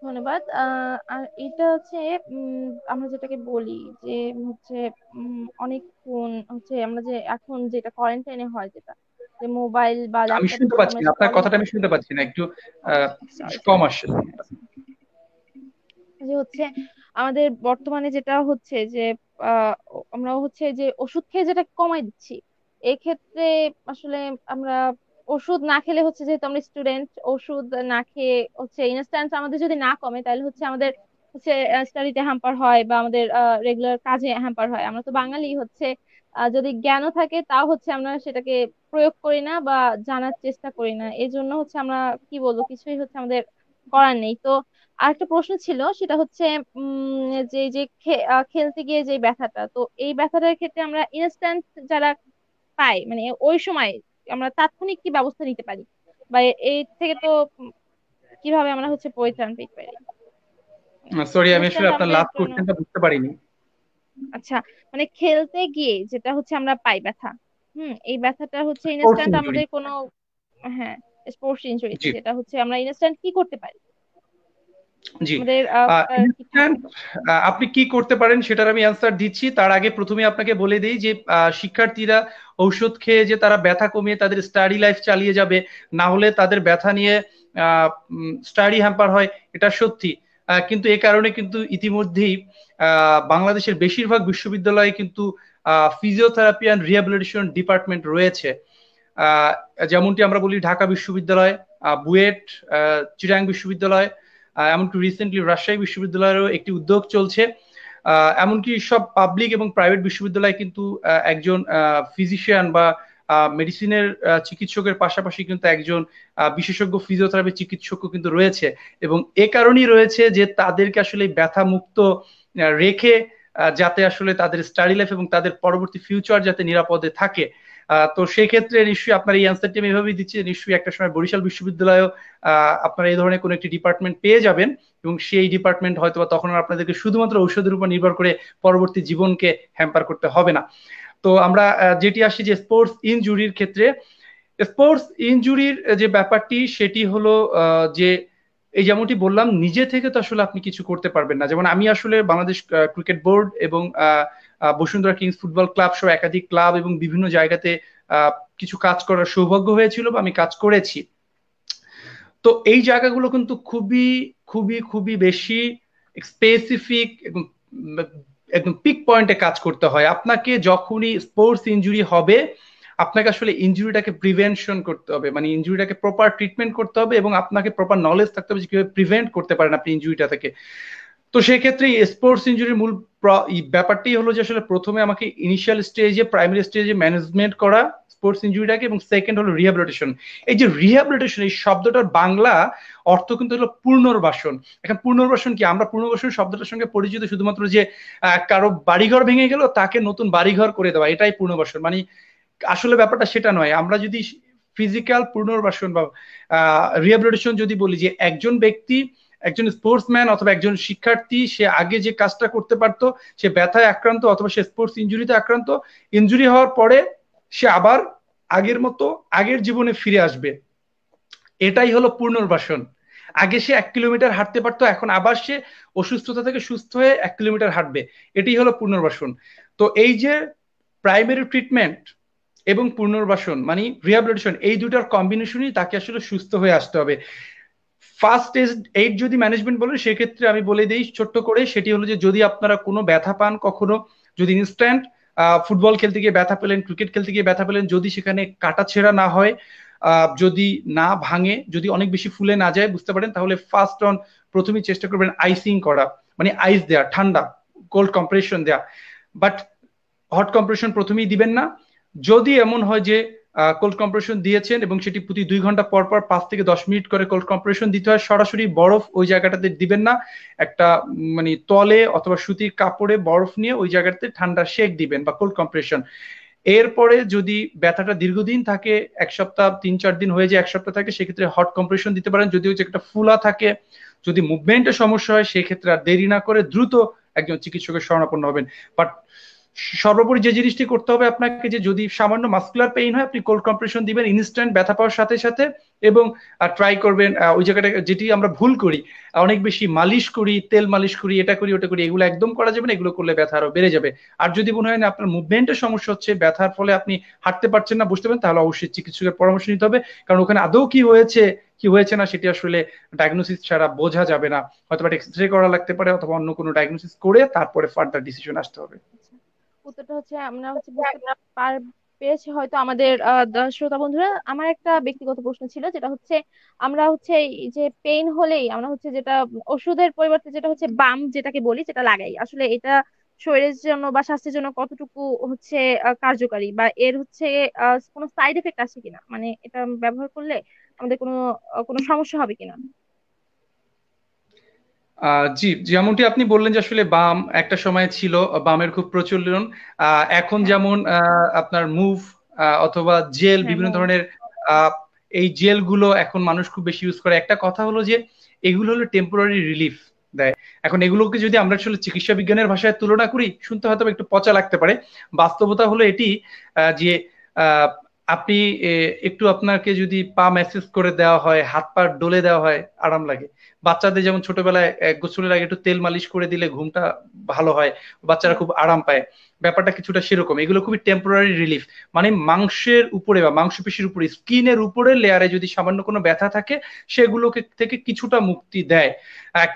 ধন্যবাদ। আর এটা হচ্ছে আমরা যেটাকে বলি যে হচ্ছে অনেকক্ষণ হচ্ছে আমরা যে এখন যেটা কোয়ারেন্টাইনে হয়, যেটা যে মোবাইল বা আমি ল্যাপটপে শুনতে যে পাচ্ছি আমরা না, আপনার স্ক্রলিং কথাটা আমি করছি। শুনতে পাচ্ছি না, একটু আহ, সরি কম সরি আসছে। যে হচ্ছে আমাদের বর্তমানে যেটা হচ্ছে যে আহ আমরা হচ্ছে যে ওষুধ খেয়ে যেটা কমাই দিচ্ছি, এক্ষেত্রে আসলে আমরা ওষুধ না খেলে হচ্ছে, যেহেতু আমরা স্টুডেন্ট, ওষুধ না খেয়ে হচ্ছে ইনস্ট্যান্ট আমাদের যদি না কমে তাহলে হচ্ছে আমাদের হচ্ছে স্টাডিতে হ্যাম্পার হয় বা আমাদের রেগুলার কাজে হ্যাম্পার হয়। আমরা তো বাঙালি হচ্ছে, যদি জ্ঞানও থাকে তাও হচ্ছে আমরা সেটাকে প্রয়োগ করি না বা জানার চেষ্টা করি না। এই জন্য হচ্ছে আমরা কি বলবো, কিছুই হচ্ছে আমাদের করার নেই। তো আরেকটা প্রশ্ন ছিল, সেটা হচ্ছে যে যে খেলতে গিয়ে যে ব্যথাটা, তো এই ব্যথাটার ক্ষেত্রে আমরা ইনস্ট্যান্ট যারা পাই, মানে ওই সময় আমরা তাৎক্ষণিক কি ব্যবস্থা নিতে পারি, বা এই থেকে তো কিভাবে আমরা হচ্ছে পরিত্রাণ পেতে পারি? সরি, আমি আসলে ইনস্ট্যান্ট আপনার আমাদের লাস্ট জন্য। কোশ্চেনটা বুঝতে পারিনি। আচ্ছা, মানে খেলতে গিয়ে যেটা হচ্ছে আমরা পাই ব্যথা, এই ব্যথাটা হচ্ছে স্পোর্টস ইনস্ট্যান্ট ইনজুরি। আমাদের কোনো, হ্যাঁ, স্পোর্টস ইনজুরিতে জি, যেটা হচ্ছে আমরা ইনস্ট্যান্ট কি করতে পারি, জি। আমাদের করার কি থাকে? ইনস্ট্যান্ট আপনি কি করতে পারেন সেটার আমি অ্যান্সার দিচ্ছি। তার আগে প্রথমে আপনাকে বলে দিই যে শিক্ষার্থীরা ঔষধ খেয়ে যে তারা ব্যথা কমিয়ে তাদের স্টাডি লাইফ চালিয়ে যাবে, না হলে তাদের ব্যথা নিয়ে স্টাডি হ্যাম্পার হয়, এটা সত্যি। কিন্তু এ কারণে কিন্তু ইতিমধ্যেই বাংলাদেশের বেশিরভাগ বিশ্ববিদ্যালয়ে কিন্তু ফিজিওথেরাপি অ্যান্ড রিহ্যাবিলিটেশন ডিপার্টমেন্ট রয়েছে। আহ, যেমনটি আমরা বলি ঢাকা বিশ্ববিদ্যালয়, বুয়েট, চিটাং বিশ্ববিদ্যালয়, এমনকি রিসেন্টলি রাজশাহী বিশ্ববিদ্যালয়েরও একটি উদ্যোগ চলছে। এমনকি সব পাবলিক এবং প্রাইভেট বিশ্ববিদ্যালয়ে কিন্তু একজন ফিজিশিয়ান বা মেডিসিনের চিকিৎসকের পাশাপাশি কিন্তু একজন বিশেষজ্ঞ ফিজিওথেরাপি চিকিৎসকও কিন্তু রয়েছে। এবং এ কারণেই রয়েছে যে তাদেরকে আসলে ব্যথা মুক্ত রেখে যাতে আসলে তাদের স্টাডি লাইফ এবং তাদের পরবর্তী ফিউচার যাতে নিরাপদে থাকে। তো সেই ক্ষেত্রে নিশ্চয়ই আপনার এই অ্যান্সারটি আমি এভাবেই দিচ্ছি, নিশ্চয়ই একটা সময় বরিশাল বিশ্ববিদ্যালয়েও আপনারা এই ধরনের কোনো একটি ডিপার্টমেন্ট পেয়ে যাবেন, এবং সেই ডিপার্টমেন্ট হয়তো তখন আর আপনাদেরকে শুধুমাত্র ঔষধের উপর নির্ভর করে পরবর্তী জীবনকে হ্যাম্পার করতে হবে না। তো আমরা যেটি আসি যে স্পোর্টস ইনজুরির ক্ষেত্রে, স্পোর্টস ইনজুরির যে ব্যাপারটি সেটি হলো যে এই যেমনটি বললাম, নিজে থেকে তো আসলে আপনি কিছু করতে পারবেন না। যেমন আমি আসলে বাংলাদেশ ক্রিকেট বোর্ড এবং বসুন্ধরা কিংস ফুটবল ক্লাব সহ একাধিক ক্লাব এবং বিভিন্ন জায়গাতে কিছু কাজ করার সৌভাগ্য হয়েছিল বা আমি কাজ করেছি। তো এই জায়গাগুলো কিন্তু খুবই খুবই খুবই বেশি স্পেসিফিক এবং একদম পিক পয়েন্টে কাজ করতে হয়। আপনাকে যখনই স্পোর্টস ইনজুরি হবে, আপনাকে আসলে ইনজুরিটাকে প্রিভেনশন করতে হবে, মানে ইনজুরিটাকে প্রপার ট্রিটমেন্ট করতে হবে এবং আপনাকে প্রপার নলেজ থাকতে হবে যে কিভাবে প্রিভেন্ট করতে পারেন আপনি ইনজুরিটা থেকে। তো সেক্ষেত্রে স্পোর্টস ইনজুরির মূল ব্যাপারটি হলো যে আসলে প্রথমে আমাকে ইনিশিয়াল স্টেজে, প্রাইমারি স্টেজে ম্যানেজমেন্ট করা স্পোর্টস ইনজুরিটাকে, এবং সেকেন্ড হলো রিহ্যাবিলিটেশন। এই যে রিহ্যাবিলিটেশন এই শব্দটার বাংলা অর্থ কিন্তু হলো পুনর্বাসন। এখন পুনর্বাসন কি? আমরা পুনর্বাসন শব্দটার সঙ্গে পরিচিত শুধুমাত্র যে কারো বাড়িঘর ভেঙে গেল তাকে নতুন বাড়িঘর করে দেওয়া, এটাই পুনর্বাসন। মানে আসলে ব্যাপারটা সেটা নয়। আমরা যদি ফিজিক্যাল পুনর্বাসন বা রিহ্যাবিলিটেশন যদি বলি, যে একজন ব্যক্তি, একজন স্পোর্টসম্যান অথবা একজন শিক্ষার্থী, সে আগে যে কাজটা করতে পারতো, সে ব্যথায় আক্রান্ত অথবা সে স্পোর্টস ইনজুরিতে আক্রান্ত, ইনজুরি হওয়ার পরে সে আবার আগের মতো আগের জীবনে ফিরে আসবে, এটাই হলো পুনর্বাসন। আগে সে 1 কিলোমিটার হাঁটতে পারতো, এখন আবার সে অসুস্থতা থেকে সুস্থ হয়ে 1 কিলোমিটার হাঁটবে, এটাই হলো পুনর্বাসন। তো এই যে প্রাইমারি ট্রিটমেন্ট এবং পুনর্বাসন মানে রিহ্যাবিলিটেশন, এই দুটার কম্বিনেশনই তাকে আসলে সুস্থ হয়ে আসতে হবে। ফার্স্ট এইড যদি ম্যানেজমেন্ট বলেন, সেক্ষেত্রে আমি বলে দিই ছোট্ট করে, সেটি হলো যে যদি আপনারা কোনো ব্যথা পান কখনো, যদি ইনস্ট্যান্ট ফুটবল খেলতে গিয়ে ব্যথা পেলেন, ক্রিকেট খেলতে গিয়ে ব্যথা পেলেন, যদি সেখানে কাটা ছেঁড়া না হয়, যদি না ভাঙে, যদি অনেক বেশি ফুলে না যায়, বুঝতে পারেন, তাহলে ফার্স্ট অন প্রথমেই চেষ্টা করবেন আইসিং করা, মানে আইস দেয়া, ঠান্ডা কোল্ড কম্প্রেশন দেয়া। বাট হট কম্প্রেশন প্রথমেই দিবেন না। যদি এমন হয় যে কোল্ড কম্প্রেশন দিয়েছেন এবং সেটি প্রতি 2 ঘন্টা পর পর 5 থেকে 10 মিনিট করে কোল্ড কম্প্রেশন দিতে হয়, সরাসরি বরফ ওই জায়গাটাতে দিবেন না। একটা মানে তলে অথবা সুতির কাপড়ে বরফ নিয়ে ওই জায়গাতে ঠান্ডা শেক দিবেন বা কোল্ড কম্প্রেশন। এরপরে যদি ব্যথাটা দীর্ঘদিন থাকে, 1 সপ্তাহ 3-4 দিন হয়ে যায়, 1 সপ্তাহ থাকে, সেক্ষেত্রে হট কম্প্রেশন দিতে পারেন। যদি ওই জায়গাটা ফুলা থাকে, যদি মুভমেন্টের সমস্যা হয়, সেক্ষেত্রে আর দেরি না করে দ্রুত একজন চিকিৎসকের শরণাপন্ন হবেন। বাট সর্বোপরি যে জিনিসটি করতে হবে আপনাকে, যে যদি সামান্য মাস্কুলার পেইন হয়, আপনি কোল্ড কম্প্রেশন দিবেন ইনস্ট্যান্ট ব্যথা পাওয়ার সাথে সাথে, এবং ট্রাই করবেন ওই জায়গাটা, যেটি আমরা ভুল করি, অনেক বেশি মালিশ করি, তেল মালিশ করি, এটা করি ওটা করি, এগুলো একদম করা যাবে না। এগুলো করলে ব্যথা আরো বেড়ে যাবে। আর যদি মনে হয় না আপনার মুভমেন্টের সমস্যা হচ্ছে, ব্যথার ফলে আপনি হাঁটতে পারছেন না, বুঝতে পারেন, তাহলে অবশ্যই চিকিৎসকের পরামর্শ নিতে হবে। কারণ ওখানে আদৌ কি হয়েছে কি হয়েছে না সেটি আসলে ডায়াগনোসিস ছাড়া বোঝা যাবে না। হয়তো এক্সরে করা লাগতে পারে অথবা অন্য কোনো ডায়াগনোসিস করে তারপরে ফার্দার ডিসিশন আসতে হবে। উত্তরটা হচ্ছে আমরা হচ্ছে বুঝতে পার পেরেছি হয়তো আমাদের শ্রোতা বন্ধুরা। আমার একটা ব্যক্তিগত প্রশ্ন ছিল, যেটা হচ্ছে আমরা হচ্ছে এই যে পেইন হলেই আমরা হচ্ছে যেটা ওষুধের পরিবর্তে যেটা হচ্ছে বাম যেটাকে বলি, যেটা লাগাই, আসলে এটা শরীরের জন্য বা স্বাস্থ্যের জন্য কতটুকু হচ্ছে কার্যকারী, বা এর হচ্ছে কোনো সাইড এফেক্ট আছে কিনা, মানে এটা ব্যবহার করলে আমাদের কোনো কোনো সমস্যা হবে কিনা? জি, যেমনটি আপনি বললেন যে আসলে বাম একটা সময় ছিল, বামের খুব প্রচলন। এখন হ্যাঁ, যেমন আপনার মুভ অথবা জেল, হ্যাঁ, বিভিন্ন ধরনের আহ, এই জেল গুলো এখন মানুষ খুব বেশি ইউজ করে। একটা কথা হলো যে এগুলো হলো টেম্পোরারি রিলিফ দেয়। এখন এগুলোকে যদি আমরা আসলে চিকিৎসা বিজ্ঞানের ভাষায় তুলনা করি, শুনতে হয়তো একটু পচা লাগতে পারে, বাস্তবতা হলো এটি যে আহ, আপনি একটু আপনাকে যদি পা ম্যাসেজ করে দেওয়া হয়, হাত পা ডলে দেওয়া হয়, আরাম লাগে। বাচ্চাদের যেমন ছোটবেলায় গোসলের আগে একটু তেল মালিশ করে দিলে ঘুমটা ভালো হয়, বাচ্চারা হ্যাঁ। খুব আরাম পায়, ব্যাপারটা কিছুটা সেরকম। এগুলো খুবই টেম্পোরারি রিলিফ, মানে মাংসের উপরে বা মাংসপেশির উপরে, স্কিনের উপরে লেয়ারে যদি সামান্য কোনো ব্যথা থাকে, সেগুলোকে থেকে কিছুটা মুক্তি দেয়।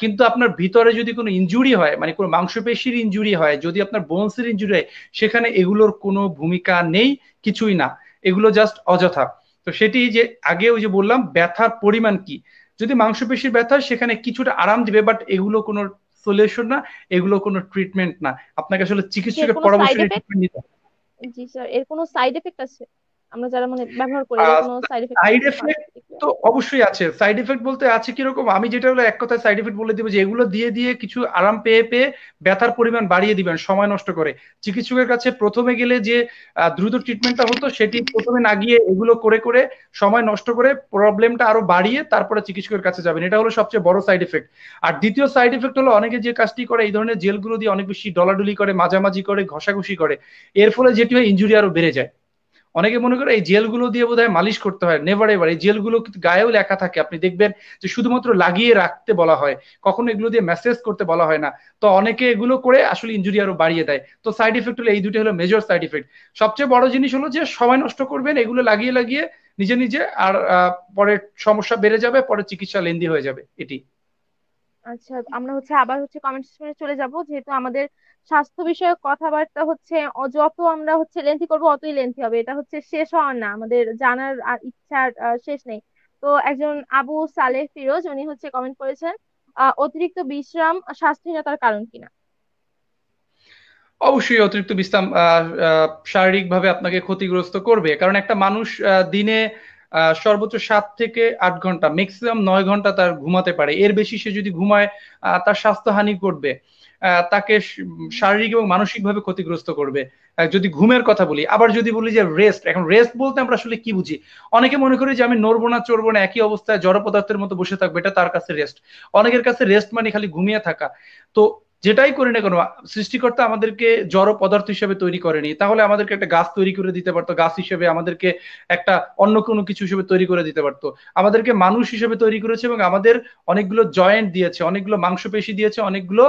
কিন্তু আপনার ভিতরে যদি কোনো ইনজুরি হয়, মানে কোনো মাংসপেশির ইনজুরি হয়, যদি আপনার বোনসের ইনজুরি হয়, সেখানে এগুলোর কোনো ভূমিকা নেই, কিছুই না, এগুলো জাস্ট অযথা। তো সেটি যে আগে ওই যে বললাম ব্যথার পরিমাণ কি, যদি মাংসপেশির ব্যথা হয় সেখানে কিছুটা আরাম দিবে, বাট এগুলো কোনো সলিউশন না, এগুলো কোনো ট্রিটমেন্ট না। আপনাকে আসলে কি এর চিকিৎসকের কোনো পরামর্শ সাইড নিয়ে এফেক্ট? ট্রিটমেন্ট নিতে হবে। জি স্যার, এর কোনো সাইড এফেক্ট আছে? আমরা যারা মানে ব্যবহার করি, এদের কোনো সাইড এফেক্ট আছে সাইড কিনা এফেক্ট পার্শ্ব প্রতিক্রিয়া? তো অবশ্যই আছে। সাইড এফেক্ট বলতে আছে কিরকম, আমি যেটা হলো এক কথায় সাইড এফেক্ট বলে দিব যে এগুলো দিয়ে দিয়ে কিছু আরাম পেয়ে পেয়ে ব্যথার পরিমাণ বাড়িয়ে দিবেন সময় নষ্ট করে। চিকিৎসকের কাছে প্রথমে গেলে যে দ্রুত ট্রিটমেন্টটা হতো সেটি প্রথমে না গিয়ে এগুলো করে করে সময় নষ্ট করে প্রবলেমটা আরো বাড়িয়ে তারপরে চিকিৎসকের কাছে যাবেন, এটা হলো সবচেয়ে বড় সাইড এফেক্ট। আর দ্বিতীয় সাইড এফেক্ট হলো অনেকে যে কাজটি করে এই ধরনের জেলগুলো দিয়ে অনেক বেশি ডলাডলি করে, মাঝামাঝি করে, ঘষাঘষি করে, এর ফলে যেটি হয় ইনজুরি আরো বেড়ে যায়। অনেকে মনে করে এই জেলগুলো দিয়ে বোধহয় মালিশ করতে হয়, নেভার এভার। এই জেলগুলো কিন্তু গায়েও লেখা থাকে, আপনি দেখবেন যে শুধুমাত্র লাগিয়ে রাখতে বলা হয়, কখনো এগুলো দিয়ে মেসেজ করতে বলা হয় না। তো অনেকে এগুলো করে আসলে ইনজুরি আরো বাড়িয়ে দেয়। তো সাইড ইফেক্ট হলো এই দুটো হলো মেজর সাইড ইফেক্ট। সবচেয়ে বড় জিনিস হলো যে সময় নষ্ট করবেন এগুলো লাগিয়ে লাগিয়ে নিজে নিজে, আর পরে সমস্যা বেড়ে যাবে, পরে চিকিৎসা লেন্দি হয়ে যাবে এটি। আচ্ছা, আমরা হচ্ছে আবার হচ্ছে কমেন্ট সেকশনে চলে যাব, যেহেতু আমাদের স্বাস্থ্য বিষয়ক কথাবার্তা হচ্ছে যত আমরা হচ্ছে লেন্থি করবো অতই লেন্থি হবে, এটা হচ্ছে শেষ হওয়ার না, আমাদের জানার আর ইচ্ছার শেষ নেই। তো একজন আবু সালেহ ফিরোজ উনি হচ্ছে কমেন্ট করেছেন, অতিরিক্ত বিশ্রাম স্বাস্থ্যহীনতার কারণ কিনা? অবশ্যই অতিরিক্ত বিশ্রাম শারীরিকভাবে আপনাকে ক্ষতিগ্রস্ত করবে, কারণ একটা মানুষ দিনে সর্বোচ্চ 7 থেকে 8 ঘন্টা, ম্যাক্সিমাম 9 ঘন্টা তার ঘুমাতে পারে। এর বেশি সে যদি ঘুমায় তার স্বাস্থ্যহানি ঘটবে, তাকে শারীরিক এবং মানসিকভাবে ক্ষতিগ্রস্ত করবে। যদি ঘুমের কথা বলি, আবার যদি বলি যে রেস্ট, এখন রেস্ট বলতে আমরা আসলে কি বুঝি? অনেকে মনে করে যে আমি নড়বো না চড়বো না একই অবস্থায় জড় পদার্থের মতো বসে থাকবো, এটা তার কাছে রেস্ট। অনেকের কাছে রেস্ট মানে খালি ঘুমিয়ে থাকা। তো যেটাই করি না কেন, সৃষ্টিকর্তা আমাদেরকে জড় পদার্থ হিসেবে তৈরি করেনি, তাহলে আমাদেরকে একটা গাছ তৈরি করে দিতে পারতো, গাছ হিসেবে আমাদেরকে একটা অন্য কোনো কিছু হিসেবে তৈরি করে দিতে পারতো। আমাদেরকে মানুষ হিসেবে তৈরি করেছে এবং আমাদের অনেকগুলো জয়েন্ট দিয়েছে, অনেকগুলো মাংসপেশি দিয়েছে, অনেকগুলো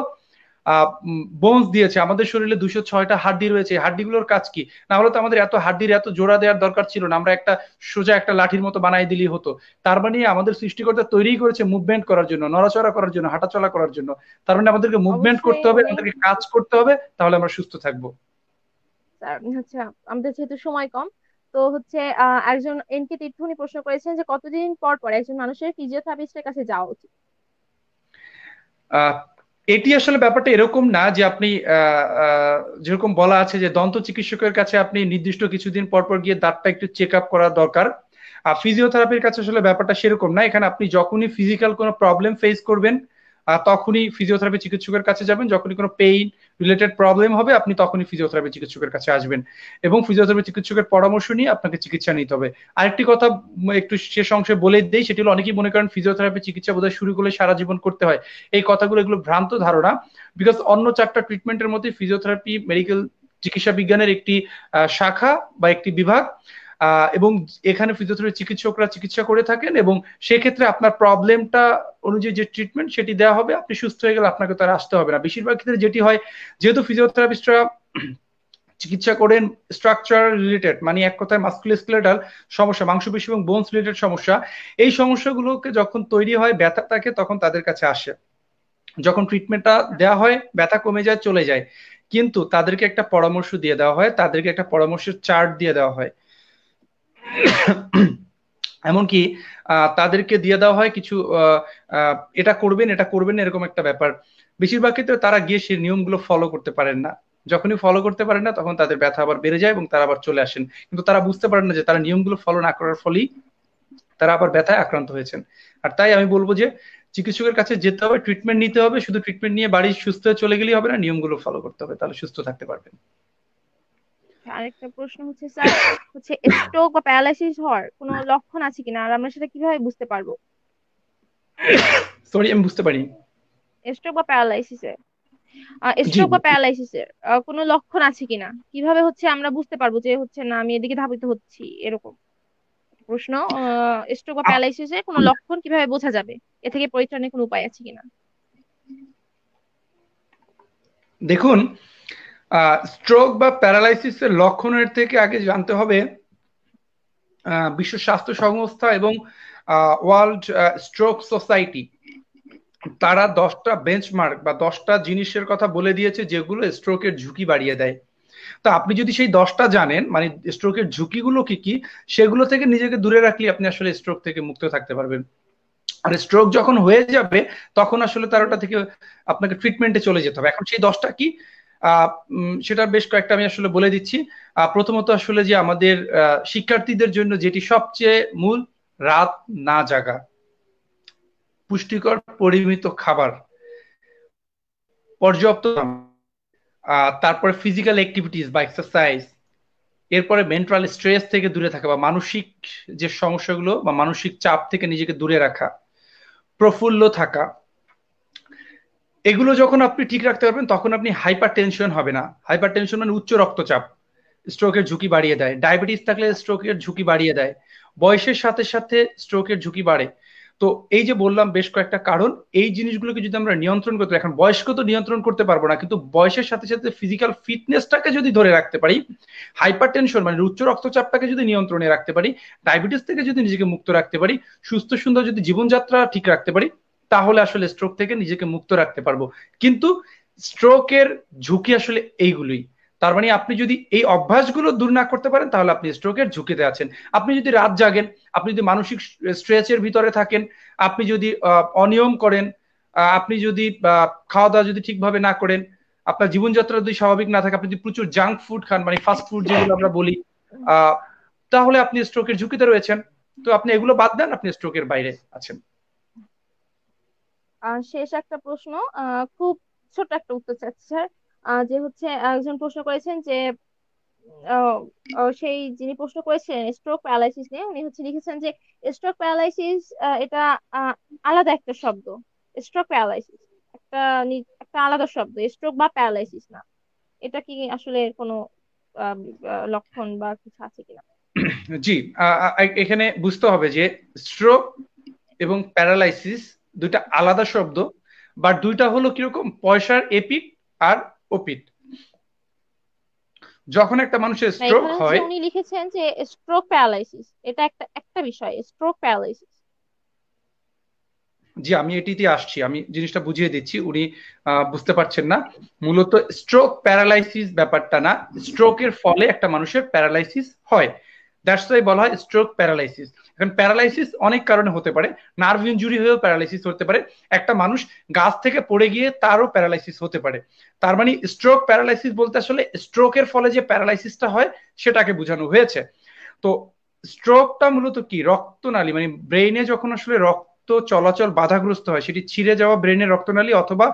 বোনস দিয়েছে। আমাদের শরীরে 206টা হাড্ডি রয়েছে, হাড্ডিগুলোর কাজ কি? না হলে তো আমাদের এত হাড্ডির এত জোড়া দেওয়ার দরকার ছিল না, আমরা একটা সোজা একটা লাঠির মতো বানাই দিলেই হতো। তার মানে আমাদের সৃষ্টিকর্তা তৈরি করেছে মুভমেন্ট করার জন্য, নড়াচড়া করার জন্য, হাঁটাচলা করার জন্য। তার মানে আমাদেরকে মুভমেন্ট অবশ্যই করতে হবে, উনি আমাদেরকে কাজ করতে হবে, তাহলে আমরা সুস্থ থাকবো। হচ্ছে, আমাদের যেহেতু সময় কম, তো হচ্ছে একজন এনকে তীর্থ উনি প্রশ্ন করেছেন যে কতদিন পর পর একজন মানুষের ফিজিওথেরাপিস্টের কাছে যাওয়া উচিত? আহ এটি আসলে ব্যাপারটা এরকম না যে আপনি যেরকম বলা আছে যে দন্ত চিকিৎসকের কাছে আপনি নির্দিষ্ট কিছুদিন পর পর গিয়ে দাঁতটা একটু চেক আপ করা দরকার। আর ফিজিওথেরাপির কাছে আসলে ব্যাপারটা সেরকম না। এখানে আপনি যখনই ফিজিক্যাল কোনো প্রবলেম ফেস করবেন তখনই ফিজিওথেরাপি চিকিৎসকের কাছে যাবেন, যখনই কোনো পেইন রিলেটেড প্রবলেম হবে আপনি তখনই ফিজিওথেরাপি চিকিৎসকের কাছে আসবেন, এবং ফিজিওথেরাপি চিকিৎসকের পরামর্শ নিয়ে আপনাকে চিকিৎসা নিতে হবে। আরেকটি কথা একটু শেষ অংশে বলে দেই, সেটি হলো অনেকেই মনে করেন ফিজিওথেরাপি চিকিৎসা বোধহয় শুরু করলে সারা জীবন করতে হয়। এই কথাগুলো এগুলো ভ্রান্ত ধারণা। বিকজ অন্য 4টা ট্রিটমেন্টের মধ্যে ফিজিওথেরাপি মেডিকেল চিকিৎসা বিজ্ঞানের একটি শাখা বা একটি বিভাগ, এবং এখানে ফিজিওথেরাপি চিকিৎসকরা চিকিৎসা করে থাকেন, এবং সেক্ষেত্রে আপনার প্রবলেমটা অনুযায়ী যে ট্রিটমেন্ট সেটি দেওয়া হবে, আপনি সুস্থ হয়ে গেলে আপনাকে তার আসতে হবে না। বেশিরভাগ ক্ষেত্রে যেটি হয়, যেহেতু ফিজিওথেরাপিস্টরা চিকিৎসা করেন স্ট্রাকচার রিলেটেড, মানে এক কথায় মাস্কুলোস্কেলেটাল সমস্যা, মাংসপেশি এবং বোনস রিলেটেড সমস্যা, এই সমস্যাগুলোকে যখন তৈরি হয় ব্যথা থাকে তখন তাদের কাছে আসে। যখন ট্রিটমেন্টটা দেওয়া হয় ব্যথা কমে যায়, চলে যায়, কিন্তু তাদেরকে একটা পরামর্শ দিয়ে দেওয়া হয়, তাদেরকে একটা পরামর্শের চার্ট দিয়ে দেওয়া হয়। এমনকি তাদেরকে দিয়ে দেওয়া হয় কিছু এটা করবেন এটা করবেন না, এরকম একটা ব্যাপার। বেশিরভাগ ক্ষেত্রে তারা গিয়ে সেই নিয়মগুলো ফলো করতে পারেন না। যখনই ফলো করতে পারেন না তখন তাদের ব্যথা আবার বেড়ে যায় এবং তারা আবার চলে আসেন, কিন্তু তারা বুঝতে পারেন না যে তারা নিয়মগুলো ফলো না করার ফলেই তারা আবার ব্যথায় আক্রান্ত হয়েছেন। আর তাই আমি বলবো যে চিকিৎসকের কাছে যেতে হবে, ট্রিটমেন্ট নিতে হবে। শুধু ট্রিটমেন্ট নিয়ে বাড়ি সুস্থ হয়ে চলে গেলেই হবে না, নিয়মগুলো ফলো করতে হবে, তাহলে সুস্থ থাকতে পারবেন। আরেকটা প্রশ্ন হচ্ছে স্যার, হচ্ছে স্ট্রোক বা প্যারালাইসিস হওয়ার কোনো লক্ষণ আছে কিনা, আর আমরা সেটা কিভাবে বুঝতে পারবো? সরি, আমি বুঝতে পারি। স্ট্রোক বা প্যারালাইসিসের জি, স্ট্রোক বা প্যারালাইসিসের কোনো লক্ষণ আছে কিনা, কিভাবে হচ্ছে আমরা বুঝতে পারবো যে হচ্ছে না আমি এদিকে ধাবিত হচ্ছি, এরকম প্রশ্ন। স্ট্রোক বা আপ- প্যারালাইসিসের কোনো লক্ষণ কিভাবে বোঝা যাবে, এ থেকে পরিত্রাণের কোনো উপায় আছে কিনা? দেখুন, স্ট্রোক বা প্যারালাইসিসের লক্ষণের থেকে আগে জানতে হবে বিশ্ব স্বাস্থ্য সংস্থা এবং ওয়ার্ল্ড স্ট্রোক সোসাইটি, তারা 10টা বেঞ্চমার্ক বা 10টা জিনিসের কথা বলে দিয়েছে যেগুলো স্ট্রোকের ঝুঁকি বাড়িয়ে দেয়। তো আপনি যদি সেই 10টা জানেন, মানে স্ট্রোকের ঝুঁকিগুলো কি কি, সেগুলো থেকে নিজেকে দূরে রাখলে আপনি আসলে স্ট্রোক থেকে মুক্ত থাকতে পারবেন। আর স্ট্রোক যখন হয়ে যাবে তখন আসলে তার ওটা থেকে আপনাকে ট্রিটমেন্টে চলে যেতে হবে। এখন সেই 10টা কি? সেটা বেশ কয়েকটা আমি আসলে বলে দিচ্ছি। প্রথমত আসলে যে আমাদের শিক্ষার্থীদের জন্য যেটি সবচেয়ে মূল, রাত না জাগা, পুষ্টিকর পরিমিত খাবার, পর্যাপ্ত তারপরে ফিজিক্যাল অ্যাক্টিভিটিস বা এক্সারসাইজ, এরপরে মেন্টাল স্ট্রেস থেকে দূরে থাকা বা মানসিক যে সমস্যাগুলো বা মানসিক চাপ থেকে নিজেকে দূরে রাখা, প্রফুল্ল থাকা, এগুলো যখন আপনি ঠিক রাখতে পারবেন তখন আপনি হাইপার টেনশন হবে না। হাইপার টেনশন মানে উচ্চ রক্তচাপ, স্ট্রোকের ঝুঁকি বাড়িয়ে দেয়। ডায়াবেটিস থাকলে স্ট্রোকের ঝুঁকি বাড়িয়ে দেয়। বয়সের সাথে সাথে স্ট্রোকের ঝুঁকি বাড়ে। তো এই যে বললাম বেশ কয়েকটা কারণ, এই জিনিসগুলোকে যদি আমরা নিয়ন্ত্রণ করতে, এখন বয়স্ক তো নিয়ন্ত্রণ করতে পারবো না, কিন্তু বয়সের সাথে সাথে ফিজিক্যাল ফিটনেসটাকে যদি ধরে রাখতে পারি, হাইপার টেনশন মানে উচ্চ রক্তচাপটাকে যদি নিয়ন্ত্রণে রাখতে পারি, ডায়াবেটিস থেকে যদি নিজেকে মুক্ত রাখতে পারি, সুস্থ সুন্দর যদি জীবনযাত্রা ঠিক রাখতে পারি, তাহলে আসলে স্ট্রোক থেকে নিজেকে মুক্ত রাখতে পারবো। কিন্তু স্ট্রোকের ঝুঁকি আসলে এইগুলোই। তার মানে আপনি যদি এই অভ্যাসগুলো দূর না করতে পারেন তাহলে আপনি স্ট্রোকের ঝুঁকিতে আছেন। আপনি যদি রাত জাগেন, আপনি যদি মানসিক স্ট্রেসের ভিতরে থাকেন, আপনি যদি অনিয়ম করেন, আপনি যদি খাওয়া দাওয়া যদি ঠিকভাবে না করেন, আপনার জীবনযাত্রা যদি স্বাভাবিক না থাকে, আপনি যদি প্রচুর জাঙ্ক ফুড খান, মানে ফাস্ট ফুড যেগুলো আমরা বলি, আহ তাহলে আপনি স্ট্রোকের ঝুঁকিতে রয়েছেন। তো আপনি এগুলো বাদ দেন, আপনি স্ট্রোকের বাইরে আছেন। শেষ একটা প্রশ্ন, খুব ছোট একটা উত্তর চাচ্ছি স্যার। যে হচ্ছে একজন প্রশ্ন করেছেন যে আহ, সেই যিনি প্রশ্ন করেছিলেন স্ট্রোক প্যারালাইসিস নিয়ে, উনি হচ্ছে লিখেছেন যে স্ট্রোক প্যারালাইসিস এটা আহ, আলাদা একটা শব্দ। স্ট্রোক প্যারালাইসিস একটা একটা আলাদা শব্দ, স্ট্রোক বা প্যারালাইসিস না। এটা কি আসলে কোনো আহ, লক্ষণ বা কিছু আছে কিনা? জি, এখানে বুঝতে হবে যে স্ট্রোক এবং প্যারালাইসিস দুইটা আলাদা শব্দ, বাট দুইটা হলো কিরকম, পয়সার এপিট আর ওপিট। যখন একটা মানুষের না, স্ট্রোক এখানে হচ্ছে হয়, উনি লিখেছেন যে স্ট্রোক প্যারালাইসিস এটা একটা একটা বিষয়, স্ট্রোক প্যারালাইসিস। জি আমি এটিতে আসছি, আমি জিনিসটা বুঝিয়ে দিচ্ছি, উনি বুঝতে পারছেন না। মূলত স্ট্রোক প্যারালাইসিস ব্যাপারটা না, স্ট্রোকের ফলে একটা মানুষের প্যারালাইসিস হয়, দ্যাটস ওয়াই বলা হয় স্ট্রোক প্যারালাইসিস। এখন প্যারালাইসিস অনেক কারণে হতে পারে, নার্ভ ইনজুরি হয়েও প্যারালাইসিস হতে পারে, একটা মানুষ গাছ থেকে পড়ে গিয়ে তারও প্যারালাইসিস হতে পারে। তার মানে স্ট্রোক প্যারালাইসিস বলতে আসলে স্ট্রোকের ফলে যে প্যারালাইসিসটা হয় সেটাকে বোঝানো হয়েছে। তো স্ট্রোকটা মূলত কি, রক্তনালী মানে ব্রেইনে যখন আসলে রক্ত চলাচল বাধাগ্রস্ত হয়, সেটি ছিঁড়ে যাওয়া ব্রেনের রক্তনালী অথবা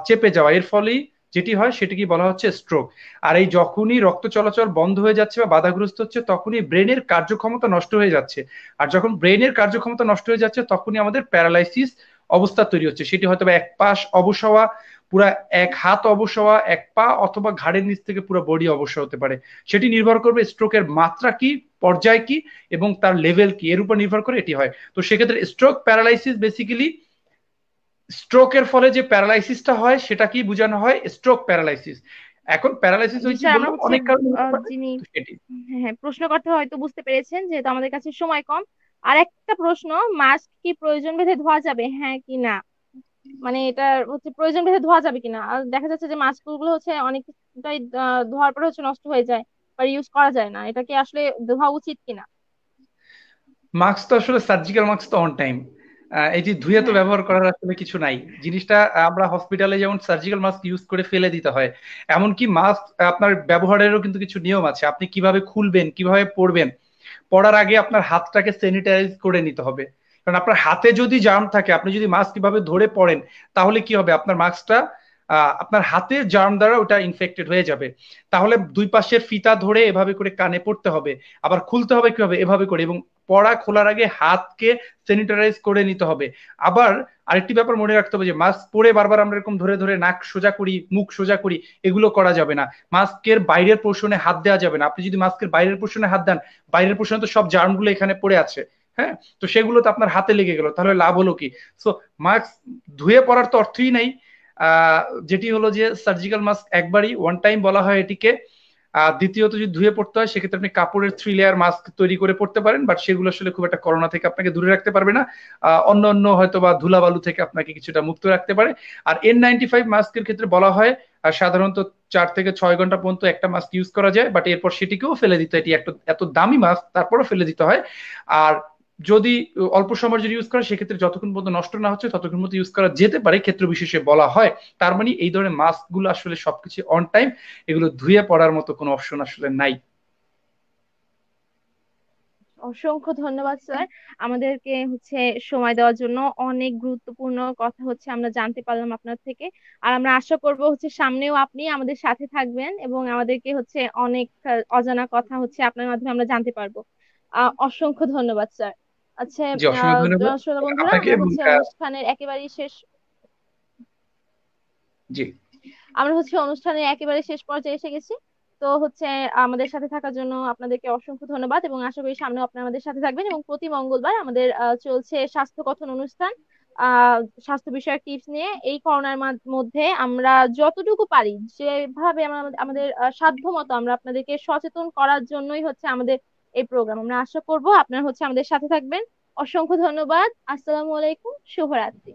চেপে যাওয়া, এর ফলেই যেটি হয় সেটিকে বলা হচ্ছে স্ট্রোক। আর এই যখনই রক্ত চলাচল বন্ধ হয়ে যাচ্ছে বা বাধাগ্রস্ত হচ্ছে, তখনই ব্রেনের কার্যক্ষমতা নষ্ট হয়ে যাচ্ছে। আর যখন ব্রেনের কার্যক্ষমতা নষ্ট হয়ে যাচ্ছে, তখনই আমাদের প্যারালাইসিস অবস্থা তৈরি হচ্ছে। সেটি হয়তো এক পাশ অবশ হওয়া, পুরা এক হাত অবশ হওয়া, এক পা, অথবা ঘাড়ের নিচ থেকে পুরো বডি অবশ হতে পারে। সেটি নির্ভর করবে স্ট্রোকের মাত্রা কি, পর্যায় কি এবং তার লেভেল কি, এর উপর নির্ভর করে এটি হয়। তো সেক্ষেত্রে স্ট্রোক প্যারালাইসিস বেসিক্যালি স্ট্রোকের ফলে যে প্যারালাইসিসটা হয় সেটা কি বোঝানো হয়, স্ট্রোক প্যারালাইসিস। এখন প্যারালাইসিস জি হয়েছে স্যার, আমরা বললাম হচ্ছে অনেক কারণে হতে পারে, যিনি তো সেটি। হ্যাঁ হ্যাঁ, প্রশ্নকর্তা হয়তো বুঝতে পেরেছেন যেহেতু আমাদের কাছে সময় কম। আর একটা প্রশ্ন, মাস্ক কি প্রয়োজন ভেদে ধোয়া যাবে, হ্যাঁ কি না? মানে এটা হচ্ছে প্রয়োজন ভেদে ধোয়া যাবে কিনা। আর দেখা যাচ্ছে যে মাস্ক গুলো হচ্ছে অনেকটাই ধোয়ার পরে হচ্ছে নষ্ট হয়ে যায় বা ইউজ করা যায় না, এটা কি আসলে ধোয়া উচিত কিনা? মাস্ক তো আসলে সার্জিক্যাল মাস্ক তো অন টাইম, এই যে ধুয়ে তো হ্যাঁ। ব্যবহার করার আসলে কিছু নাই জিনিসটা। আমরা হসপিটালে যেমন সার্জিক্যাল মাস্ক ইউজ করে ফেলে দিতে হয়, এমনকি মাস্ক আপনার ব্যবহারেরও কিন্তু কিছু নিয়ম আছে। আপনি কিভাবে খুলবেন, কিভাবে পরবেন, পড়ার আগে আপনার হাতটাকে স্যানিটাইজ করে নিতে হবে। কারণ আপনার হাতে যদি জার্ম থাকে, আপনি যদি মাস্ক কিভাবে ধরে পড়েন, তাহলে কি হবে, আপনার মাস্কটা আপনার হাতের জার্ম দ্বারা ওটা ইনফেক্টেড হয়ে যাবে। তাহলে দুই পাশের ফিতা ধরে এভাবে করে কানে পড়তে হবে, আবার খুলতে হবে কিভাবে, এভাবে করে, এবং পড়া খোলার আগে হাতকে স্যানিটাইজ করে নিতে হবে। আবার আরেকটি ব্যাপার মনে রাখতে হবে যে মাস্ক পরে বারবার আমরা এরকম ধরে ধরে নাক সোজা করি, মুখ সোজা করি, এগুলো করা যাবে না। মাস্কের বাইরের পোর্শনে হাত দেওয়া যাবে না। আপনি যদি মাস্কের বাইরের পোর্শনে হাত দেন, বাইরের পোর্শনে তো সব জার্মগুলো এখানে পড়ে আছে, হ্যাঁ, তো সেগুলো তো আপনার হাতে লেগে গেল, তাহলে লাভ হলো কি? সো মাস্ক ধুয়ে পড়ার তো অর্থই নাই। আহ যেটি হলো যে সার্জিক্যাল মাস্ক একবারই ওয়ান টাইম বলা হয় এটিকে। আর দ্বিতীয়ত যদি ধুয়ে পড়তে হয়, সেক্ষেত্রে আপনি কাপড়ের 3 লেয়ার মাস্ক তৈরি করে পড়তে পারেন, বাট সেগুলো আসলে খুব একটা করোনা থেকে আপনাকে দূরে রাখতে পারবে না। অন্য অন্য হয়তো বা ধুলাবালু থেকে আপনাকে কিছুটা মুক্ত রাখতে পারে। আর N95 মাস্কের ক্ষেত্রে বলা হয় সাধারণত 4 থেকে 6 ঘন্টা পর্যন্ত একটা মাস্ক ইউজ করা যায়, বাট এরপর সেটিকেও ফেলে দিতে, এটি একটা এত দামি মাস্ক তারপরও ফেলে দিতে হয়। আর যদি অল্প সময়ের জন্য ইউজ করে সেক্ষেত্রে যতক্ষণ পর্যন্ত নষ্ট না হচ্ছে ততক্ষণ পর্যন্ত ইউজ করা যেতে পারে ক্ষেত্র বিশেষে বলা হয়। তার মানে এই ধরনের মাস্ক গুলো আসলে সবকিছু অন টাইম, এগুলো ধুয়ে পড়ার মতো কোনো অপশন আসলে নাই। অসংখ্য ধন্যবাদ স্যার, আমাদেরকে সময় দেওয়ার জন্য। অনেক গুরুত্বপূর্ণ কথা আমরা জানতে পারলাম আপনার থেকে। আর আমরা আশা করব সামনেও আপনি আমাদের সাথে থাকবেন এবং আমাদেরকে অনেক অজানা কথা আপনার মাধ্যমে আমরা জানতে পারবো। অসংখ্য ধন্যবাদ স্যার। আচ্ছা, জি, অসংখ্য ধন্যবাদ শ্রোতা বন্ধুরা, আপনাকে আমরা এবং অনুষ্ঠানের একেবারেই শেষ জি। আমরা অনুষ্ঠানের একেবারে শেষ পর্যায়ে এসে গেছি। তো আমাদের সাথে থাকার জন্য আপনাদেরকে অসংখ্য ধন্যবাদ এবং আশা করি সামনেও আপনি আমাদের সাথে থাকবেন। এবং প্রতি মঙ্গলবার আমাদের চলছে স্বাস্থ্য কথন অনুষ্ঠান, স্বাস্থ্য বিষয়ক টিপস নিয়ে। এই করোনার মধ্যে আমরা যতটুকু পারি, যেভাবে আমরা আমাদের সাধ্য মতো আমরা আপনাদেরকে সচেতন করার জন্যই আমাদের এই প্রোগ্রাম। আমরা আশা করব আপনারা আমাদের সাথে থাকবেন। অসংখ্য ধন্যবাদ। আসসালামু আলাইকুম, শুভরাত্রি।